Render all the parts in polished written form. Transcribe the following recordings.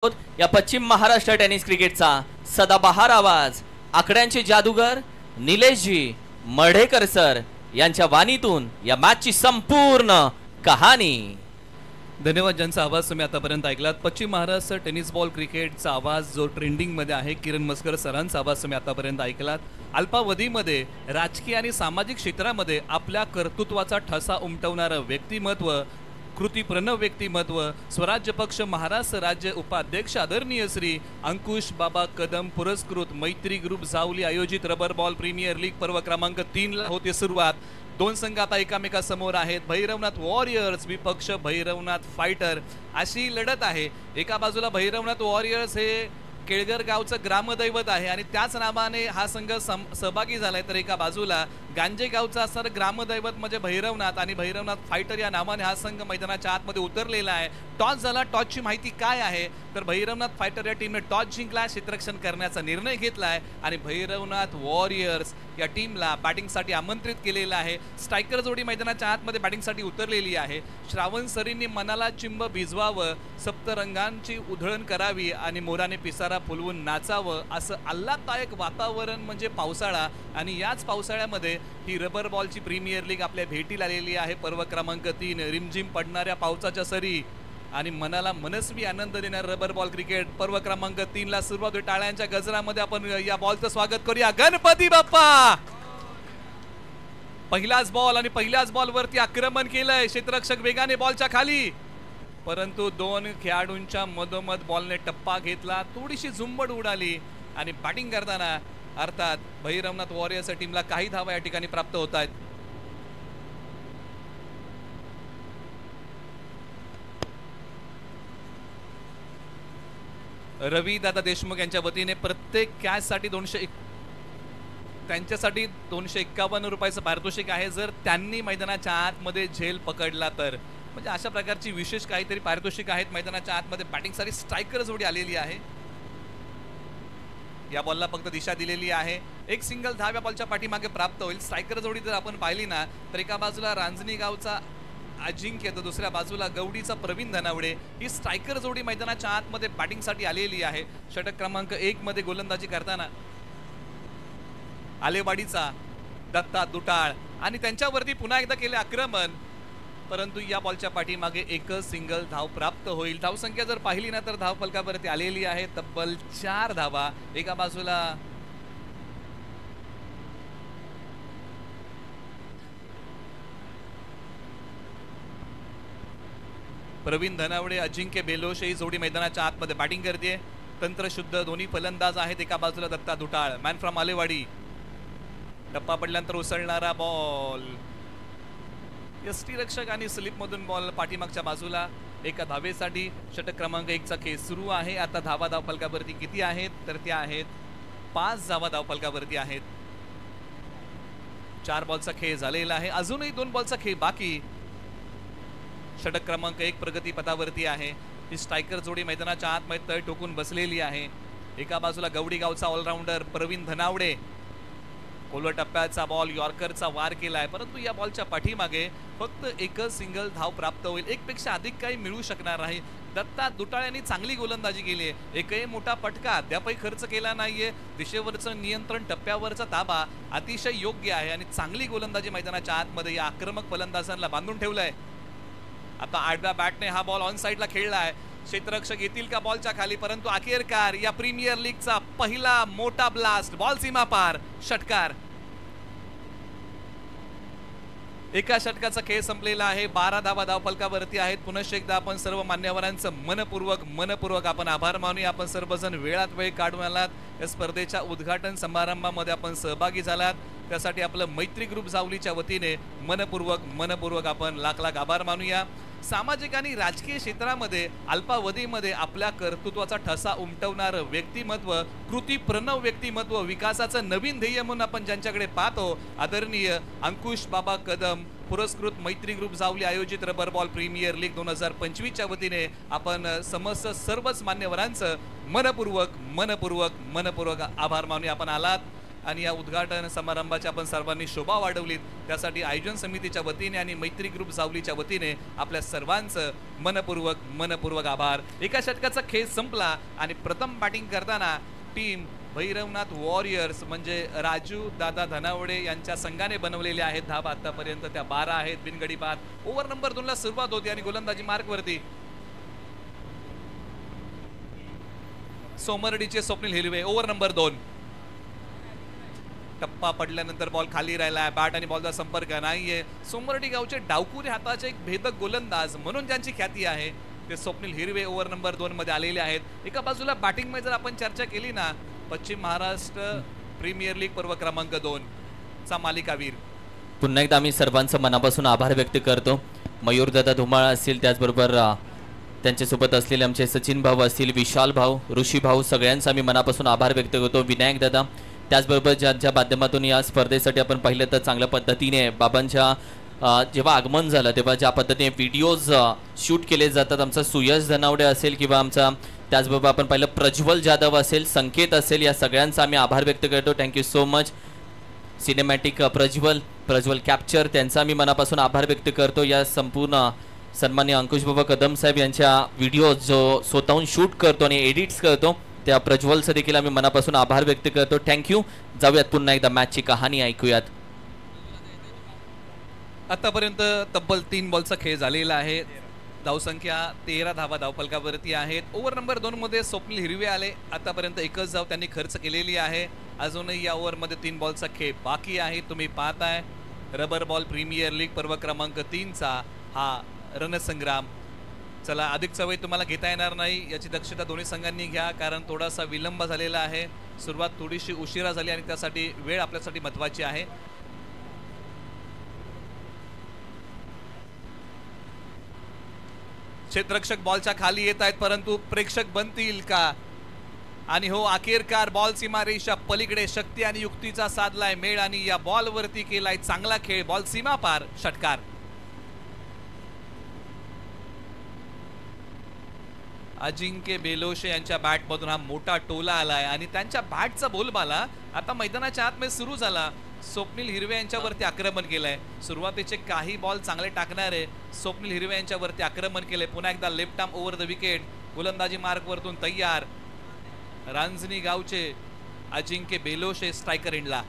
या पश्चिम महाराष्ट्र टेनिस क्रिकेटचा सदाबहार आवाज आकड्यांचे जादूगर निलेशजी मढेकर सर यांच्या वाणीतून या मॅचची संपूर्ण कहाणी। धन्यवाद। ज्यांचा आवाज तुम्ही आतापर्यंत ऐकलात पश्चिम महाराष्ट्र टेनिस बॉल क्रिकेटचा आवाज जो ट्रेंडिंग मध्ये आहे, किरण मस्कर सरांचा आवाज तुम्ही आतापर्यंत ऐकलात। अल्पावधीमध्ये राजकीय आणि सामाजिक क्षेत्रामध्ये आपल्या कर्तृत्वाचा ठसा उमटवणारं व्यक्तिमत्व, कृती प्रणव व्यक्तिमत्व, स्वराज्य पक्ष महाराष्ट्र राज्य उपाध्यक्ष आदरणीय श्री अंकुश बाबा कदम पुरस्कृत मैत्री ग्रुप जावली आयोजित रबर बॉल प्रीमियर लीग पर्व क्रमांक 3 ला होते सुरुवात। दोन संघ आता एकामेकासमोर आहेत। भैरवनाथ वॉरियर्स विपक्ष भैरवनाथ फायटर अशी लढत आहे। एका बाजूला भैरवनाथ वॉरियर्स हे केळगर गावचं ग्रामदैवत आहे आणि त्याच नावाने हा संघ सहभागी झालाय, तर एका बाजूला गांजे गावचा असणारा ग्रामदैवत म्हणजे भैरवनाथ आणि भैरवनाथ फायटर या नावाने हा संघ मैदानाच्या आतमध्ये उतरलेला आहे। टॉस झाला। टॉसची माहिती काय आहे तर भैरवनाथ फायटर या टीमने टॉस जिंकला, क्षेत्ररक्षण करण्याचा निर्णय घेतलाय आणि भैरवनाथ वॉरियर्स या टीमला बॅटिंगसाठी आमंत्रित केलेलं आहे। स्ट्रायकर जोडी मैदानाच्या आतमध्ये बॅटिंगसाठी उतरलेली आहे। श्रावण सरींनी मनाला चिंब भिजवावं, सप्तरंगांची उधळण करावी आणि मोराने पिसारा फुलवून नाचावं असं आल्हाददायक वातावरण म्हणजे पावसाळा आणि याच पावसाळ्यामध्ये ही रबर बॉलची प्रीमियर लीग आपल्या भेटीला आलेली आहे। पर्व क्रमांक 3 रिमझिम पडणाऱ्या पावसाच्या सरी आणि मनाला मनस्वी आनंद देणार रबर बॉल क्रिकेट पर्व क्रमांक 3 ला सुरुवात होईल। टाळ्यांच्या गजरामध्ये आपण या बॉलचं स्वागत करूया। गणपती बाप्पा! पहिलाच बॉल आणि पहिल्याच बॉलवरती आक्रमण केलंय। क्षेत्ररक्षक वेगाने बॉलच्या खाली, परंतु दोन खेळाडूंच्या मधोमध बॉलने टप्पा घेतला, थोडीशी झुंबड उडाली आणि बॅटिंग करताना अर्थात भैरवनाथ वॉरियर्स टीमला काही धावा या ठिकाणी प्राप्त होत आहेत। रवी दादा देशमुख यांच्या वतीने प्रत्येक कॅच साठी त्यांच्यासाठी 251 रुपयाचं पारितोषिक आहे जर त्यांनी मैदानाच्या आतमध्ये झेल पकडला तर। म्हणजे अशा प्रकारची विशेष काहीतरी पारितोषिक आहेत। मैदानाच्या आतमध्ये बॅटिंगसाठी स्ट्रायकर जोडी आलेली आहे। या बॉलला फक्त दिशा दिलेली आहे। एक सिंगल धाव या बॉलच्या पाठीमागे प्राप्त होईल। स्ट्रायकर जोडी जर आपण पाहिली ना तर एका बाजूला रांजणी गावचा अजिंक्य तर दुसऱ्या बाजूला गवडीचा प्रवीण धनावडे ही स्ट्रायकर जोडी मैदानाच्या आतमध्ये बॅटिंगसाठी आलेली आहे। षटक क्रमांक 1 मध्ये गोलंदाजी करताना आलेवाडीचा दत्ता दुटाळ आणि त्यांच्यावरती पुन्हा एकदा केले आक्रमण, परंतु या बॉलच्या पाठीमागे एकच सिंगल धाव प्राप्त होईल। धावसंख्या जर पाहिली ना तर धाव फलकावरती आलेली आहे तब्बल 4 धावा। एका बाजूला प्रवीण धनावडे अजिंक्य बेलोश ही जोडी मैदानाच्या आतमध्ये बॅटिंग करते। तंत्रशुद्ध दोन्ही फलंदाज आहेत। एका बाजूला दत्ता दुटाळ मॅन फ्रॉम आलेवाडी, टप्पा पडल्यानंतर उसळणारा बॉल, यष्टी रक्षक आणि स्लिप मधून बॉल पाठीमागच्या बाजूला एका धावेसाठी। षटक क्रमांक 1 चा खेळ सुरू आहे। आता धावा धाव फलकावरती किती आहेत तर त्या आहेत 5 धावा धाव फलकावरती आहेत। 4 बॉलचा खेळ झालेला आहे, अजूनही 2 बॉलचा खेळ बाकी। षटक क्रमांक 1 प्रगती पथावरती आहे। ही स्ट्रायकर जोडी मैदानाच्या आतमध्ये तळ ठोकून बसलेली आहे। एका बाजूला गवडी गावचा ऑलराऊंडर प्रवीण धनावडे, खोलवर टप्प्याचा बॉल यॉर्करचा वार केलाय, परंतु या बॉलच्या पाठीमागे फक्त एकच सिंगल धाव प्राप्त होईल। एक पेक्षा अधिक काही मिळू शकणार नाही। दत्ता दुटाळ यांनी चांगली गोलंदाजी केली आहे। एकही मोठा फटका अद्यापही खर्च केला नाहीये। दिशेवरचं नियंत्रण, टप्प्यावरचा ताबा अतिशय योग्य आहे आणि चांगली गोलंदाजी मैदानाच्या आतमध्ये या आक्रमक फलंदाजांना बांधून ठेवलंय। आता आडव्या बॅटने हा बॉल ऑन साइडला खेळलाय। क्षेत्ररक्षक येतील का बॉलच्या खाली, परंतु अखेरकार या प्रीमियर लीगचा पहिला मोठा ब्लास्ट, बॉल सीमा पार, षटकार। एका षटकाचा खेळ संपलेला आहे। 12 धावा धाव फलकावरती आहेत। पुनश्च एकदा आपण सर्व मान्यवरांचं मनपूर्वक आपण आभार मानूया। आपण सर्वजण वेळात वेळ काढून आलात। या स्पर्धेच्या उद्घाटन समारंभामध्ये आपण सहभागी झालात, त्यासाठी आपलं मैत्री ग्रुप जावलीच्या वतीने मनपूर्वक आपण लाख आभार मानूया। सामाजिक आणि राजकीय क्षेत्रामध्ये अल्पावधीमध्ये आपल्या कर्तृत्वाचा ठसा उमटवणारं व्यक्तिमत्व, कृती प्रणव व्यक्तिमत्व, विकासाचं नवीन ध्येय म्हणून आपण ज्यांच्याकडे पाहतो आदरणीय अंकुश बाबा कदम पुरस्कृत मैत्री ग्रुप जावली आयोजित रबर बॉल प्रीमियर लीग 2025 च्या वतीने आपण समस्त सर्वच मान्यवरांचं मनपूर्वक आभार मानूया। आपण आलात आणि या उद्घाटन समारंभाची आपण सर्वांनी शोभा वाढवलीत त्यासाठी आयोजन समितीच्या वतीने आणि मैत्री ग्रुप सावलीच्या वतीने आपल्या सर्वांचं मनपूर्वक आभार. एका षटकाचा खेळ संपला आणि प्रथम बॅटिंग करताना टीम भैरवनाथ वॉरियर्स म्हणजे राजू दादा धनावडे यांच्या संघाने बनवलेले आहेत धावा आतापर्यंत त्या 12 आहेत बिनगडी बाद. ओव्हर नंबर 2 ला सुरुवात होती आणि गोलंदाजी मार्कवरती सोमरडीचे स्वप्नील हिरवे. ओव्हर नंबर 2 टप्पा पडल्यानंतर बॉल खाली राहिलाय. बॅट आणि बॉलचा संपर्क नाहीये. सोमरडी गावचे डावकुरे हाताचे एक भेदक गोलंदाज म्हणून ज्यांची ख्याती आहे ते स्वप्नील हिरवे ओव्हर नंबर 2 मध्ये आलेले आहेत. एका बाजूला बॅटिंग मध्ये जर आपण चर्चा केली ना पश्चिम महाराष्ट्र प्रीमियर लीग पर्व क्रमांक 2 चा मालिकावीर. पुन्हा एकदा आम्ही सर्वांचं मनापासून आभार व्यक्त करतो. मयूरदादा धुमाळ असतील त्याचबरोबर त्यांच्यासोबत असलेले आमचे सचिन भाऊ असतील विशाल भाऊ ऋषी भाऊ सगळ्यांचा आम्ही मनापासून आभार व्यक्त करतो. विनायक दादा त्याचबरोबर ज्यांच्या माध्यमातून या स्पर्धेसाठी आपण पाहिलं तर चांगल्या पद्धतीने बाबांच्या जेव्हा आगमन झालं तेव्हा ज्या पद्धतीने व्हिडिओज शूट केले जातात आमचा सुयश धनावडे असेल किंवा आमचा त्याचबरोबर आपण पाहिलं प्रज्वल जाधव असेल संकेत असेल या सगळ्यांचा आम्ही आभार व्यक्त करतो. Thank you so much. Cinematic Prajwal capture त्यांचा मी मनापासून आभार व्यक्त करतो. या संपूर्ण सन्मान्य अंकुश बाबा कदम साहेब यांच्या व्हिडिओ जो स्वतःहून शूट करतो आणि एडिट्स करतो त्या प्रज्वलचं देखील आम्ही मनापासून आभार व्यक्त करतो. थँक्यू. जाऊयात पुन्हा एकदा मॅचची कहाणी ऐकूयात. आतापर्यंत तब्बल 3 बॉलचा खेळ झालेला आहे. धावसंख्या 13 धावा धावफलकावरती आहेत. ओव्हर नंबर 2 मध्ये स्वप्नील हिरवे आले. आतापर्यंत एकच धाव त्यांनी खर्च केलेली आहे. अजूनही या ओव्हरमध्ये 3 बॉलचा खेळ बाकी आहे. तुम्ही पाहताय रबर बॉल प्रीमियर लीग पर्व क्रमांक 3 चा हा रणसंग्राम. चला अधिकचा वेळ तुम्हाला घेता येणार नाही याची दक्षता दोन्ही संघांनी घ्या कारण थोडासा विलंब झालेला आहे. सुरुवात थोडीशी उशिरा झाली आणि त्यासाठी वेळ आपल्यासाठी महत्त्वाची आहे. क्षेत्ररक्षक बॉलच्या खाली येत आहेत परंतु प्रेक्षक बनतील का आणि हो अखेरकार बॉल सीमारेषा पलीकडे शक्ती आणि युक्तीचा साधलाय मेळ आणि या बॉल वरती केलाय चांगला खेळ. बॉल सीमा पार षटकार. अजिंक्य बेलोशे यांच्या बॅटमधून हा मोठा टोला आलाय आणि त्यांच्या बॅटचा बोलबाला आता मैदानाच्या आतमध्ये सुरू झाला. स्वप्नील हिरवे यांच्यावरती आक्रमण केलंय. सुरुवातीचे काही बॉल चांगले टाकणारे स्वप्नील हिरवे यांच्यावरती आक्रमण केले. पुन्हा एकदा left arm over the wicket. गोलंदाजी मार्कवरतून तयार. रांजणी गावचे अजिंक्य बेलोशे स्ट्रायकर एंडला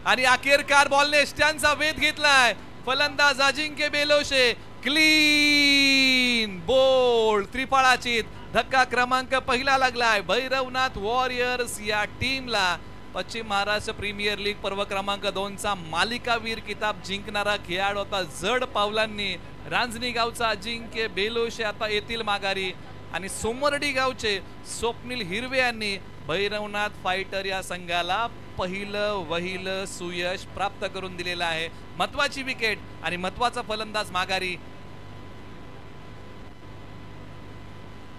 आणि अखेरकार बॉलने स्टँडचा वेध घेतलाय. फलंदाज अजिंक्य बेलोशे क्लीन बोल्ड त्रिफळाची धक्का क्रमांक पहिला लागलाय. भैरवनाथ वॉरियर्स या टीमला पश्चिम महाराष्ट्र प्रीमियर लीग पर्व क्रमांक 2 चा मालिकावीर किताब जिंकणारा खेळाडू आता जड पावलांनी रांजणी गावचा अजिंक्य बेलोशे आता येतील माघारी आणि सोमरडी गावचे स्वप्नील हिरवे यांनी भैरवनाथ फायटर या संघाला पहिलं सुयश प्राप्त करून दिलेलं आहे. महत्वाची विकेट आणि महत्वाचा फलंदाज माघारी.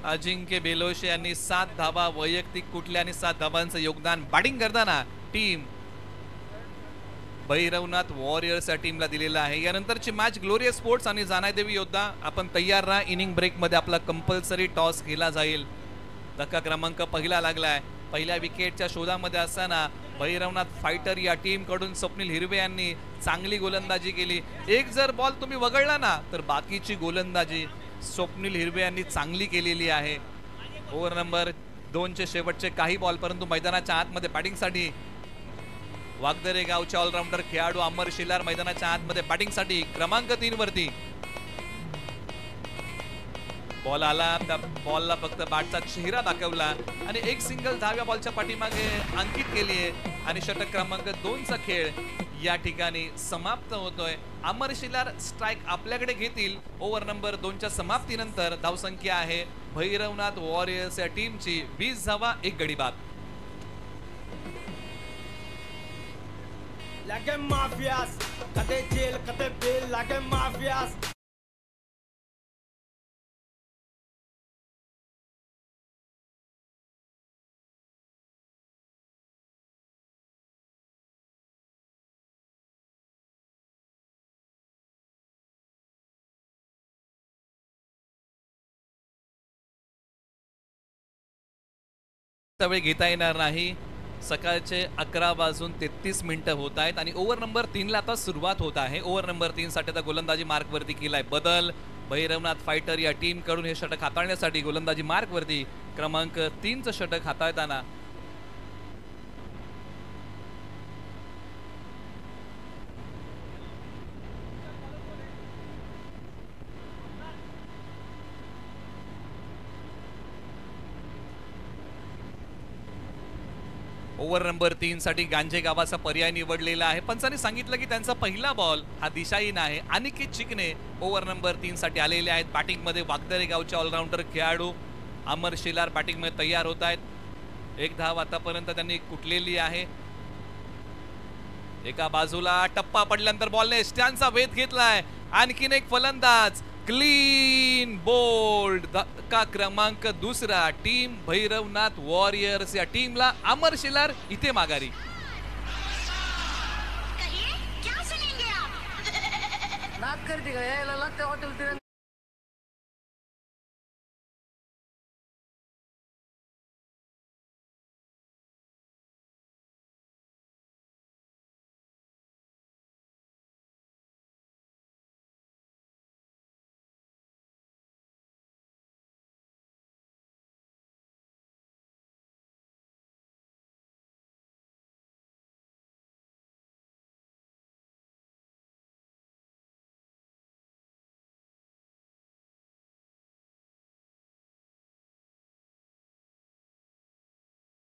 अजिंक्य बेलोशे यांनी 7 धावा वैयक्तिक कुठल्या आणि 7 धावांचं योगदान बॅटिंग करताना टीम भैरवनाथ वॉरियर्स या टीमला दिलेला आहे. यानंतरची मॅच ग्लोरियस स्पोर्ट्स आणि जानादेवी योद्धा. आपण तयार राहा. इनिंग ब्रेक मध्ये आपला कंपल्सरी टॉस केला जाईल. धक्का क्रमांक पहिला लागलाय. पहिल्या विकेटच्या शोधामध्ये असताना भैरवनाथ फायटर या टीम कडून स्वप्नील हिरवे यांनी चांगली गोलंदाजी केली. एक जर बॉल तुम्ही वगळला ना तर बाकीची गोलंदाजी स्वप्नील हिरवे यांनी चांगली केलेली आहे. ओव्हर नंबर 2 चे शेवटचे काही बॉल परंतु मैदानाच्या आतमध्ये बॅटिंगसाठी वागदरे गावचे ऑलराऊंडर खेळाडू अमर शिलार मैदानाच्या आतमध्ये बॅटिंगसाठी क्रमांक 3 वरती. बॉल आला त्या बॉलला फक्त बॅटचा चेहरा दाखवला आणि एक सिंगल धाव्या बॉलच्या पाठीमागे अंकित केली आहे आणि षटक क्रमांक 2 चा खेळ या ठिकाणी समाप्त होतोय. अमर शिलार स्ट्राइक आपल्याकडे घेतील. ओव्हर नंबर 2 च्या समाप्तीनंतर धावसंख्या आहे भैरवनाथ वॉरियर्स या टीमची 20 धावा 1 गडी बाद. Like mafias, kate jail, kate bail, like mafias. वेळ घेता येणार नाही. सकाळचे 11:33 होत आहेत आणि ओव्हर नंबर 3ला आता सुरुवात होत आहे. ओव्हर नंबर 3 साठी आता गोलंदाजी मार्कवरती केलाय बदल. भैरवनाथ फायटर या टीम कडून हे षटक हाताळण्यासाठी गोलंदाजी मार्कवरती क्रमांक 3चं षटक हाताळताना ओव्हर नंबर 3 साठी गांजे गावाचा पर्याय निवडलेला आहे. पंचांनी सांगितलं की त्यांचा पहिला बॉल हा दिशाहीन आहे. अनिकेत चिकणे ओव्हर नंबर 3 साठी आलेले आहेत. बॅटिंग मध्ये वागदरे गावचे ऑलराऊंडर खेळाडू अमर शेलार बॅटिंग मध्ये तयार होत आहेत. एक धाव आतापर्यंत त्यांनी कुटलेली आहे. एका बाजूला टप्पा पडल्यानंतर बॉलने स्टँडचा वेध घेतलाय. आणखीन एक फलंदाज क्लीन बोल्ड. धक्का क्रमांक 2 टीम भैरवनाथ वॉरियर्स या टीमला अमर शेलार इथे माघारी.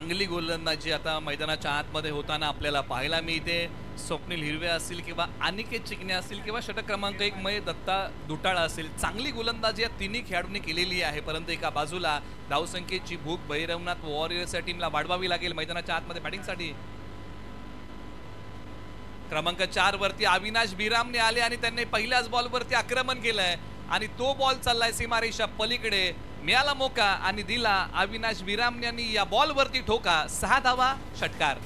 चांगली गोलंदाजी आता मैदानाच्या आतमध्ये होताना आपल्याला पाहायला मिळते. स्वप्नील हिरवे असतील किंवा अनिकेत चिकणे असतील किंवा षटक क्रमांक 1 मय दत्ता दुटाळा असेल, चांगली गोलंदाजी या तिन्ही खेळाडूंनी केलेली आहे. परंतु एका बाजूला धावसंख्येची भूक भैरवनाथ वॉरियर्स या टीमला वाढवावी लागेल. मैदानाच्या आतमध्ये बॅटिंगसाठी क्रमांक 4 वरती अविनाश बिरामने आले आणि त्यांनी पहिल्याच बॉलवरती आक्रमण केलंय आणि तो बॉल चाललाय सीमारेषा पलीकडे. मिळाला मोका आणि दिला अविनाश बिरामने यांनी या बॉल वरती ठोका. 6 धावा, षटकार.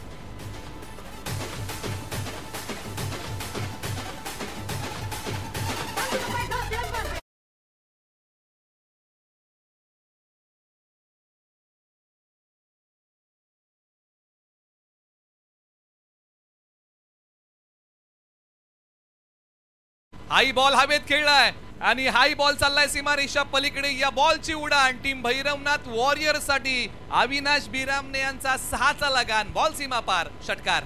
हाई बॉल हवेत खेळलाय आणि हाई बॉल चाललाय सीमारेषा पलीकडे. या बॉलची उडाण टीम भैरवनाथ वॉरियर्स साठी अविनाश बिरामने यांचा 6चा लगान. बॉल सीमा पार, षटकार.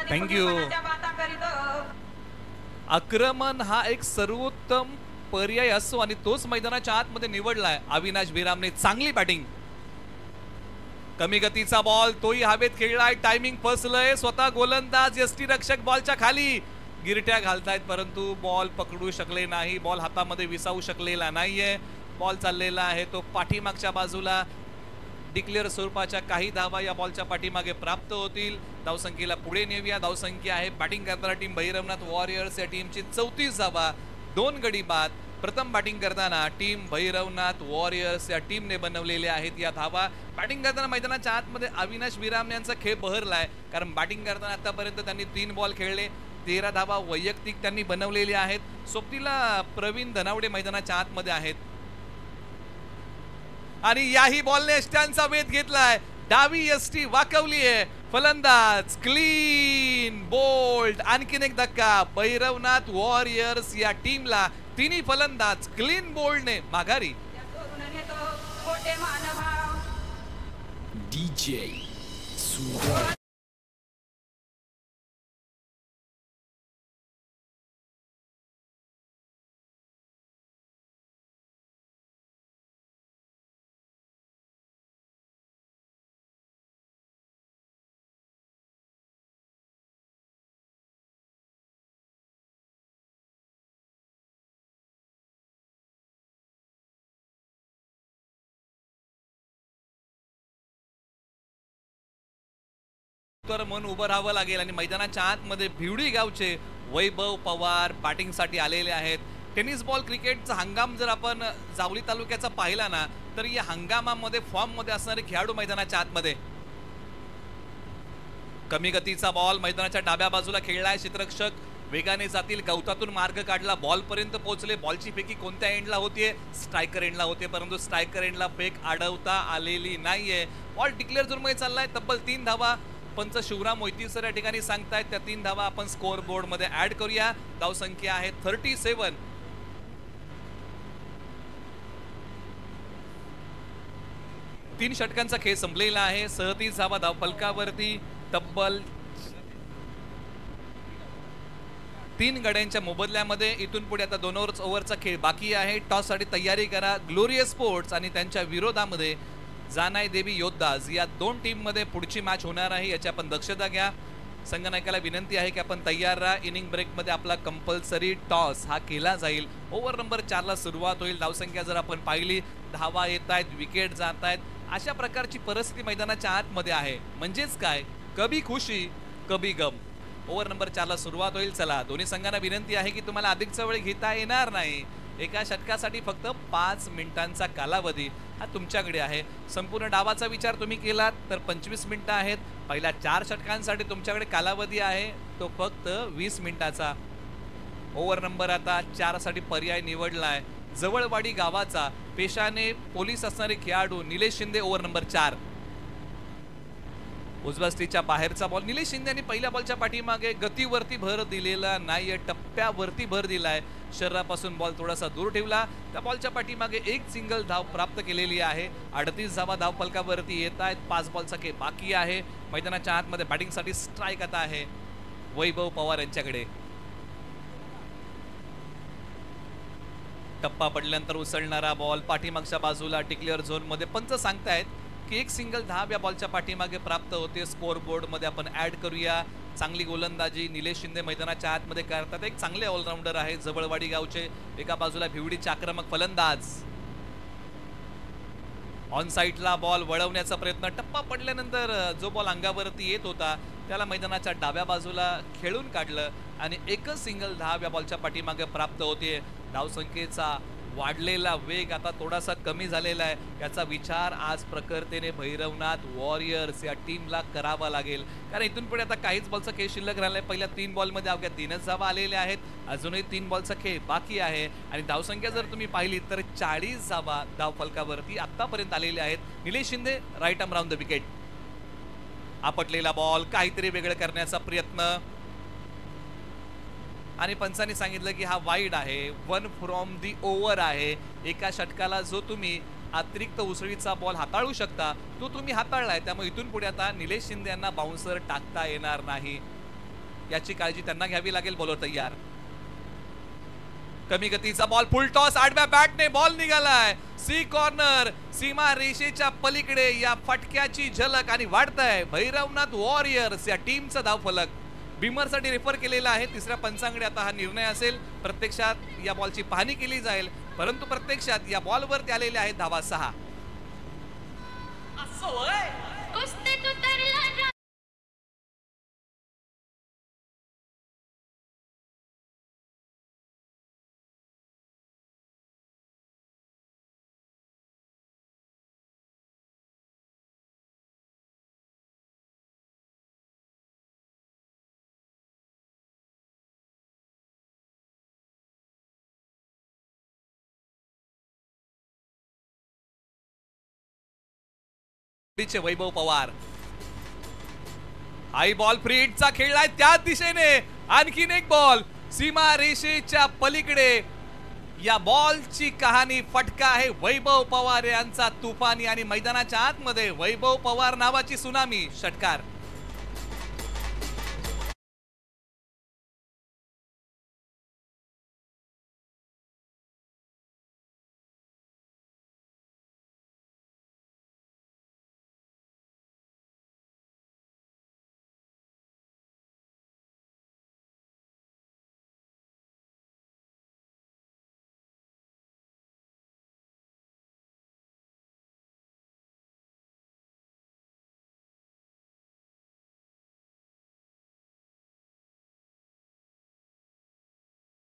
थँक्यू. आक्रमण हा एक सर्वोत्तम पर्याय असतो आणि तोच मैदानाच्या आतमध्ये निवडलाय अविनाश बिरामने. चांगली बॅटिंग. कमी गतीचा बॉल तोही हवेत खेळलाय. टायमिंग फसलंय. स्वतः गोलंदाज यष्टीरक्षक बॉलच्या खाली गिरट्या घालतायत परंतु बॉल पकडू शकले नाही. बॉल हातामध्ये विसावू शकलेला नाहीये. बॉल चाललेला आहे तो पाठीमागच्या बाजूला. डिक्लेअर स्वरूपाच्या काही धावा या बॉलच्या पाठीमागे प्राप्त होतील. धावसंख्येला पुढे नेऊया. धावसंख्या आहे बॅटिंग करताना टीम भैरवनाथ वॉरियर्स या टीमची 34 धावा, 2 गडी बाद. प्रथम बॅटिंग करताना टीम भैरवनाथ वॉरियर्स या टीमने बनवलेल्या आहेत या धावा. बॅटिंग करताना मैदानाच्या आतमध्ये अविनाश बिरामने यांचा खेळ बहरलाय कारण बॅटिंग करताना आतापर्यंत त्यांनी 3 बॉल खेळले. 13 धावा वैयक्तिक त्यांनी बनवलेल्या आहेत. सोबतीला प्रवीण धनावडे मैदानाच्या आतमध्ये आहेत आणि याही बॉलने स्टँडचा वेध घेतलाय. डावी यष्टी वाकवलीये. फलंदाज क्लीन बोल्ड. आणखीन एक धक्का भैरवनाथ वॉरियर्स या टीमला. तिन्ही फलंदाज क्लीन बोल्डने माघारी. DJ तर मन उभं राहावं लागेल आणि मैदानाच्या आतमध्ये भिवडी गावचे वैभव पवार बॅटिंग साठी आलेले आहेत. टेनिस बॉल क्रिकेटचा हंगाम जर आपण जावली तालुक्याचा पाहिला ना तर या हंगामामध्ये फॉर्म मध्ये असणारे खेळाडू मैदानाच्या आतमध्ये कमी गतीचा बॉल मैदानाच्या डाव्या बाजूला खेळलाय क्षेत्ररक्षक वेगाने जातील गवतातून मार्ग काढला बॉल पर्यंत पोहोचले बॉलची फेकी कोणत्या एंडला होतीये स्ट्रायकर एंडला होते परंतु स्ट्रायकर एंडला फेक अडवता आलेली नाहीये बॉल डिक्लेअर झोन मध्ये चाललाय तब्बल 3 धावा पंच शिवराम मोहिते सर या ठिकाणी सांगतायत त्या 3 धावा आपण स्कोअर बोर्ड मध्ये ऍड करूया धाव संख्या आहे 37 3 षटकांचा खेळ संपलेला आहे 37 धावा धाव फलकावरती तब्बल 3 गड्यांच्या मोबदल्यामध्ये इथून पुढे आता 2 ओव्हरचा खेळ बाकी आहे टॉस साठी तयारी करा ग्लोरियस स्पोर्ट्स आणि त्यांच्या विरोधामध्ये जानाई देवी योद्धाज या 2 टीम मध्ये पुढची मॅच होणार आहे याची आपण दक्षता घ्या संगणकाला विनंती आहे की आपण तयार राहा इनिंग ब्रेक मध्ये आपला कंपल्सरी टॉस हा केला जाईल ओव्हर नंबर 4 ला सुरुवात होईल धावसंख्या जर आपण पाहिली धावा येत आहेत विकेट जात आहेत अशा प्रकारची परिस्थिती मैदानाच्या आतमध्ये आहे म्हणजेच काय कभी खुशी कभी गम ओव्हर नंबर 4 ला सुरुवात होईल चला दोन्ही संघांना विनंती आहे की तुम्हाला अधिकचा वेळ घेता येणार नाही एका षटकासाठी फक्त 5 मिनिटांचा कालावधी हा तुमच्याकडे आहे संपूर्ण डावाचा विचार तुम्ही केलात तर 25 मिनिटं आहेत पहिल्या 4 षटकांसाठी तुमच्याकडे कालावधी आहे तो फक्त 20 मिनिटाचा ओव्हर नंबर आता 4 साठी पर्याय निवडलाय जवळवाडी गावाचा पेशाने पोलीस असणारे खेळाडू निलेश शिंदे ओव्हर नंबर 4 उजव्या स्टीच्या बाहेरचा बॉल निलेश शिंदे यांनी पहिल्या बॉलच्या पाठीमागे गतीवरती भर दिलेला नाहीये टप्प्यावरती भर दिलाय शरीरापासून बॉल थोडासा दूर ठेवला त्या बॉलच्या पाठीमागे एक सिंगल धाव प्राप्त केलेली आहे 38 धावा धाव फलकावरती येत आहेत 5 बॉलचा खेळ बाकी आहे मैदानाच्या आतमध्ये बॅटिंगसाठी स्ट्राईक आता आहे वैभव पवार यांच्याकडे टप्पा पडल्यानंतर उसळणारा बॉल पाठीमागच्या बाजूला डिक्लेअर झोन मध्ये पंच सांगतायत की एक सिंगल धाव या बॉलच्या पाठीमागे प्राप्त होते स्कोअर बोर्ड मध्ये आपण ऍड करूया चांगली गोलंदाजी निलेश शिंदे मैदानाच्या आतमध्ये करतात एक चांगले ऑलराऊंडर आहे जवळवाडी गावचे एका बाजूला भिवडीचे आक्रमक फलंदाज ऑन साइडला बॉल वळवण्याचा प्रयत्न टप्पा पडल्यानंतर जो बॉल अंगावरती येत होता त्याला मैदानाच्या डाव्या बाजूला खेळून काढलं आणि एकच सिंगल धाव या बॉलच्या पाठीमागे प्राप्त होते धावसंख्येचा वाढलेला वेग आता थोडासा कमी झालेला आहे याचा विचार आज प्रकर्तेने भैरवनाथ वॉरियर्स या टीमला करावा लागेल कारण इथून पुढे आता काहीच बॉलचा खेळ शिल्लक राहिलाय पहिल्या 3 बॉलमध्ये अवघ्या 3च धावा आलेल्या आहेत अजूनही 3 बॉलचा खेळ बाकी आहे आणि धावसंख्या जर तुम्ही पाहिली तर 40 धावा धाव फलकावरती आतापर्यंत आलेल्या आहेत Nilesh Shinde right arm round the wicket आपटलेला बॉल काहीतरी वेगळं करण्याचा प्रयत्न आणि पंचांनी सांगितलं की हा वाईड आहे 1 फ्रॉम दी ओव्हर आहे एका षटकाला जो तुम्ही अतिरिक्त उसळीचा बॉल हाताळू शकता तो तुम्ही हाताळलाय त्यामुळे इथून पुढे आता निलेश शिंदे यांना बाउन्सर टाकता येणार नाही याची काळजी त्यांना घ्यावी लागेल बॉलर तयार कमी गतीचा बॉल फुल टॉस आडव्या बॅटने बॉल निघालाय सी कॉर्नर सीमा रेषेच्या पलीकडे या फटक्याची झलक आणि वाढतंय भैरवनाथ वॉरियर्स या टीमचा धावफलक बिमरसाठी रेफर केलेला आहे तिसऱ्या पंचांकडे आता हा निर्णय असेल प्रत्यक्षात या बॉलची पाहणी केली जाईल परंतु प्रत्यक्षात या बॉलवरती आलेल्या आहेत धावा 6 वैभव पवार हाई बॉल फ्री हिटचा खेळलाय त्याच दिशेने आणखीन एक बॉल सीमा रेषेच्या पलीकडे या बॉलची कहाणी फटका आहे वैभव पवार यांचा तुफानी आणि मैदानाच्या आतमध्ये वैभव पवार नावाची सुनामी षटकार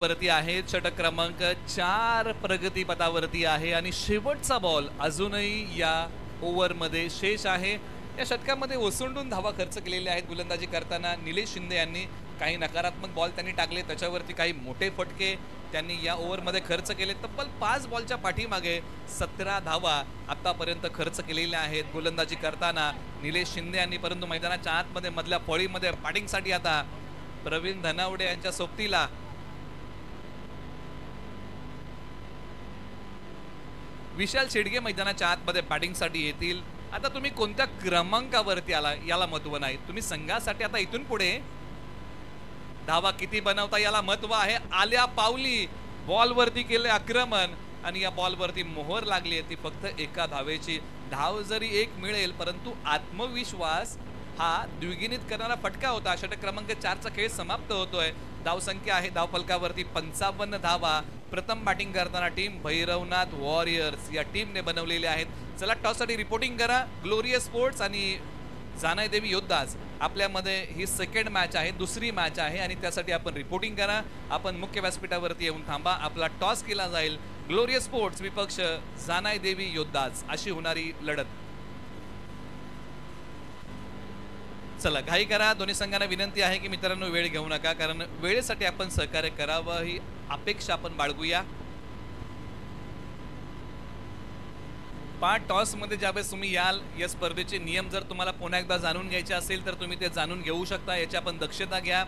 वरती आहे षटक क्रमांक 4 प्रगती पथावरती आहे आणि शेवटचा बॉल अजूनही या ओव्हर मध्ये शेष आहे या षटकामध्ये ओसंडून धावा खर्च केलेल्या आहेत गोलंदाजी करताना निलेश शिंदे यांनी. काही नकारात्मक बॉल त्यांनी टाकले, त्याच्यावरती काही मोठे फटके त्यांनी या ओव्हरमध्ये खर्च केले. तब्बल 5 बॉलच्या पाठीमागे 17 धावा आतापर्यंत खर्च केलेल्या आहेत गोलंदाजी करताना निलेश शिंदे यांनी. परंतु मैदानाच्या आतमध्ये मधल्या फळीमध्ये बॅटिंगसाठी आता प्रवीण धनावडे यांच्या सोबतीला विशाल शेडगे मैदानाच्या आतमध्ये बॅटिंगसाठी येतील. आता तुम्ही कोणत्या क्रमांकावरती आला याला महत्व नाही, तुम्ही संघासाठी आता इथून पुढे धावा किती बनवता याला महत्व आहे. आल्या पावली बॉलवरती केले आक्रमण आणि या बॉलवरती मोहर लागली आहे ती फक्त एका धावेची. धाव जरी एक मिळेल परंतु आत्मविश्वास हा द्विगुणित करणारा फटका होता. षटक क्रमांक 4चा खेळ समाप्त होतोय. धावसंख्या आहे धावफलकावरती 55 धावा. प्रथम बॅटिंग करताना टीम भैरवनाथ वॉरियर्स या टीमने बनवलेले आहेत. चला टॉससाठी रिपोर्टिंग करा. ग्लोरियस स्पोर्ट्स आणि जानाई देवी योद्धाज आपल्यामध्ये ही सेकंड मॅच आहे, दुसरी मॅच आहे आणि त्यासाठी आपण रिपोर्टिंग करा. आपण मुख्य व्यासपीठावरती येऊन थांबा. आपला टॉस केला जाईल. ग्लोरियस स्पोर्ट्स विपक्ष जानाई देवी योद्धाज अशी होणारी लढत. चला घाई करा. दोन्ही संघांना विनंती आहे की मित्रांनो वेळ घेऊ नका, कारण वेळेसाठी आपण सहकार्य करावं ही अपेक्षा आपण बाळगूया. टॉस मध्ये ज्यावेळेस तुम्ही याल या स्पर्धेचे नियम जर तुम्हाला पुन्हा एकदा जाणून घ्यायचे असेल तर तुम्ही ते जाणून घेऊ शकता. याची आपण दक्षता घ्या,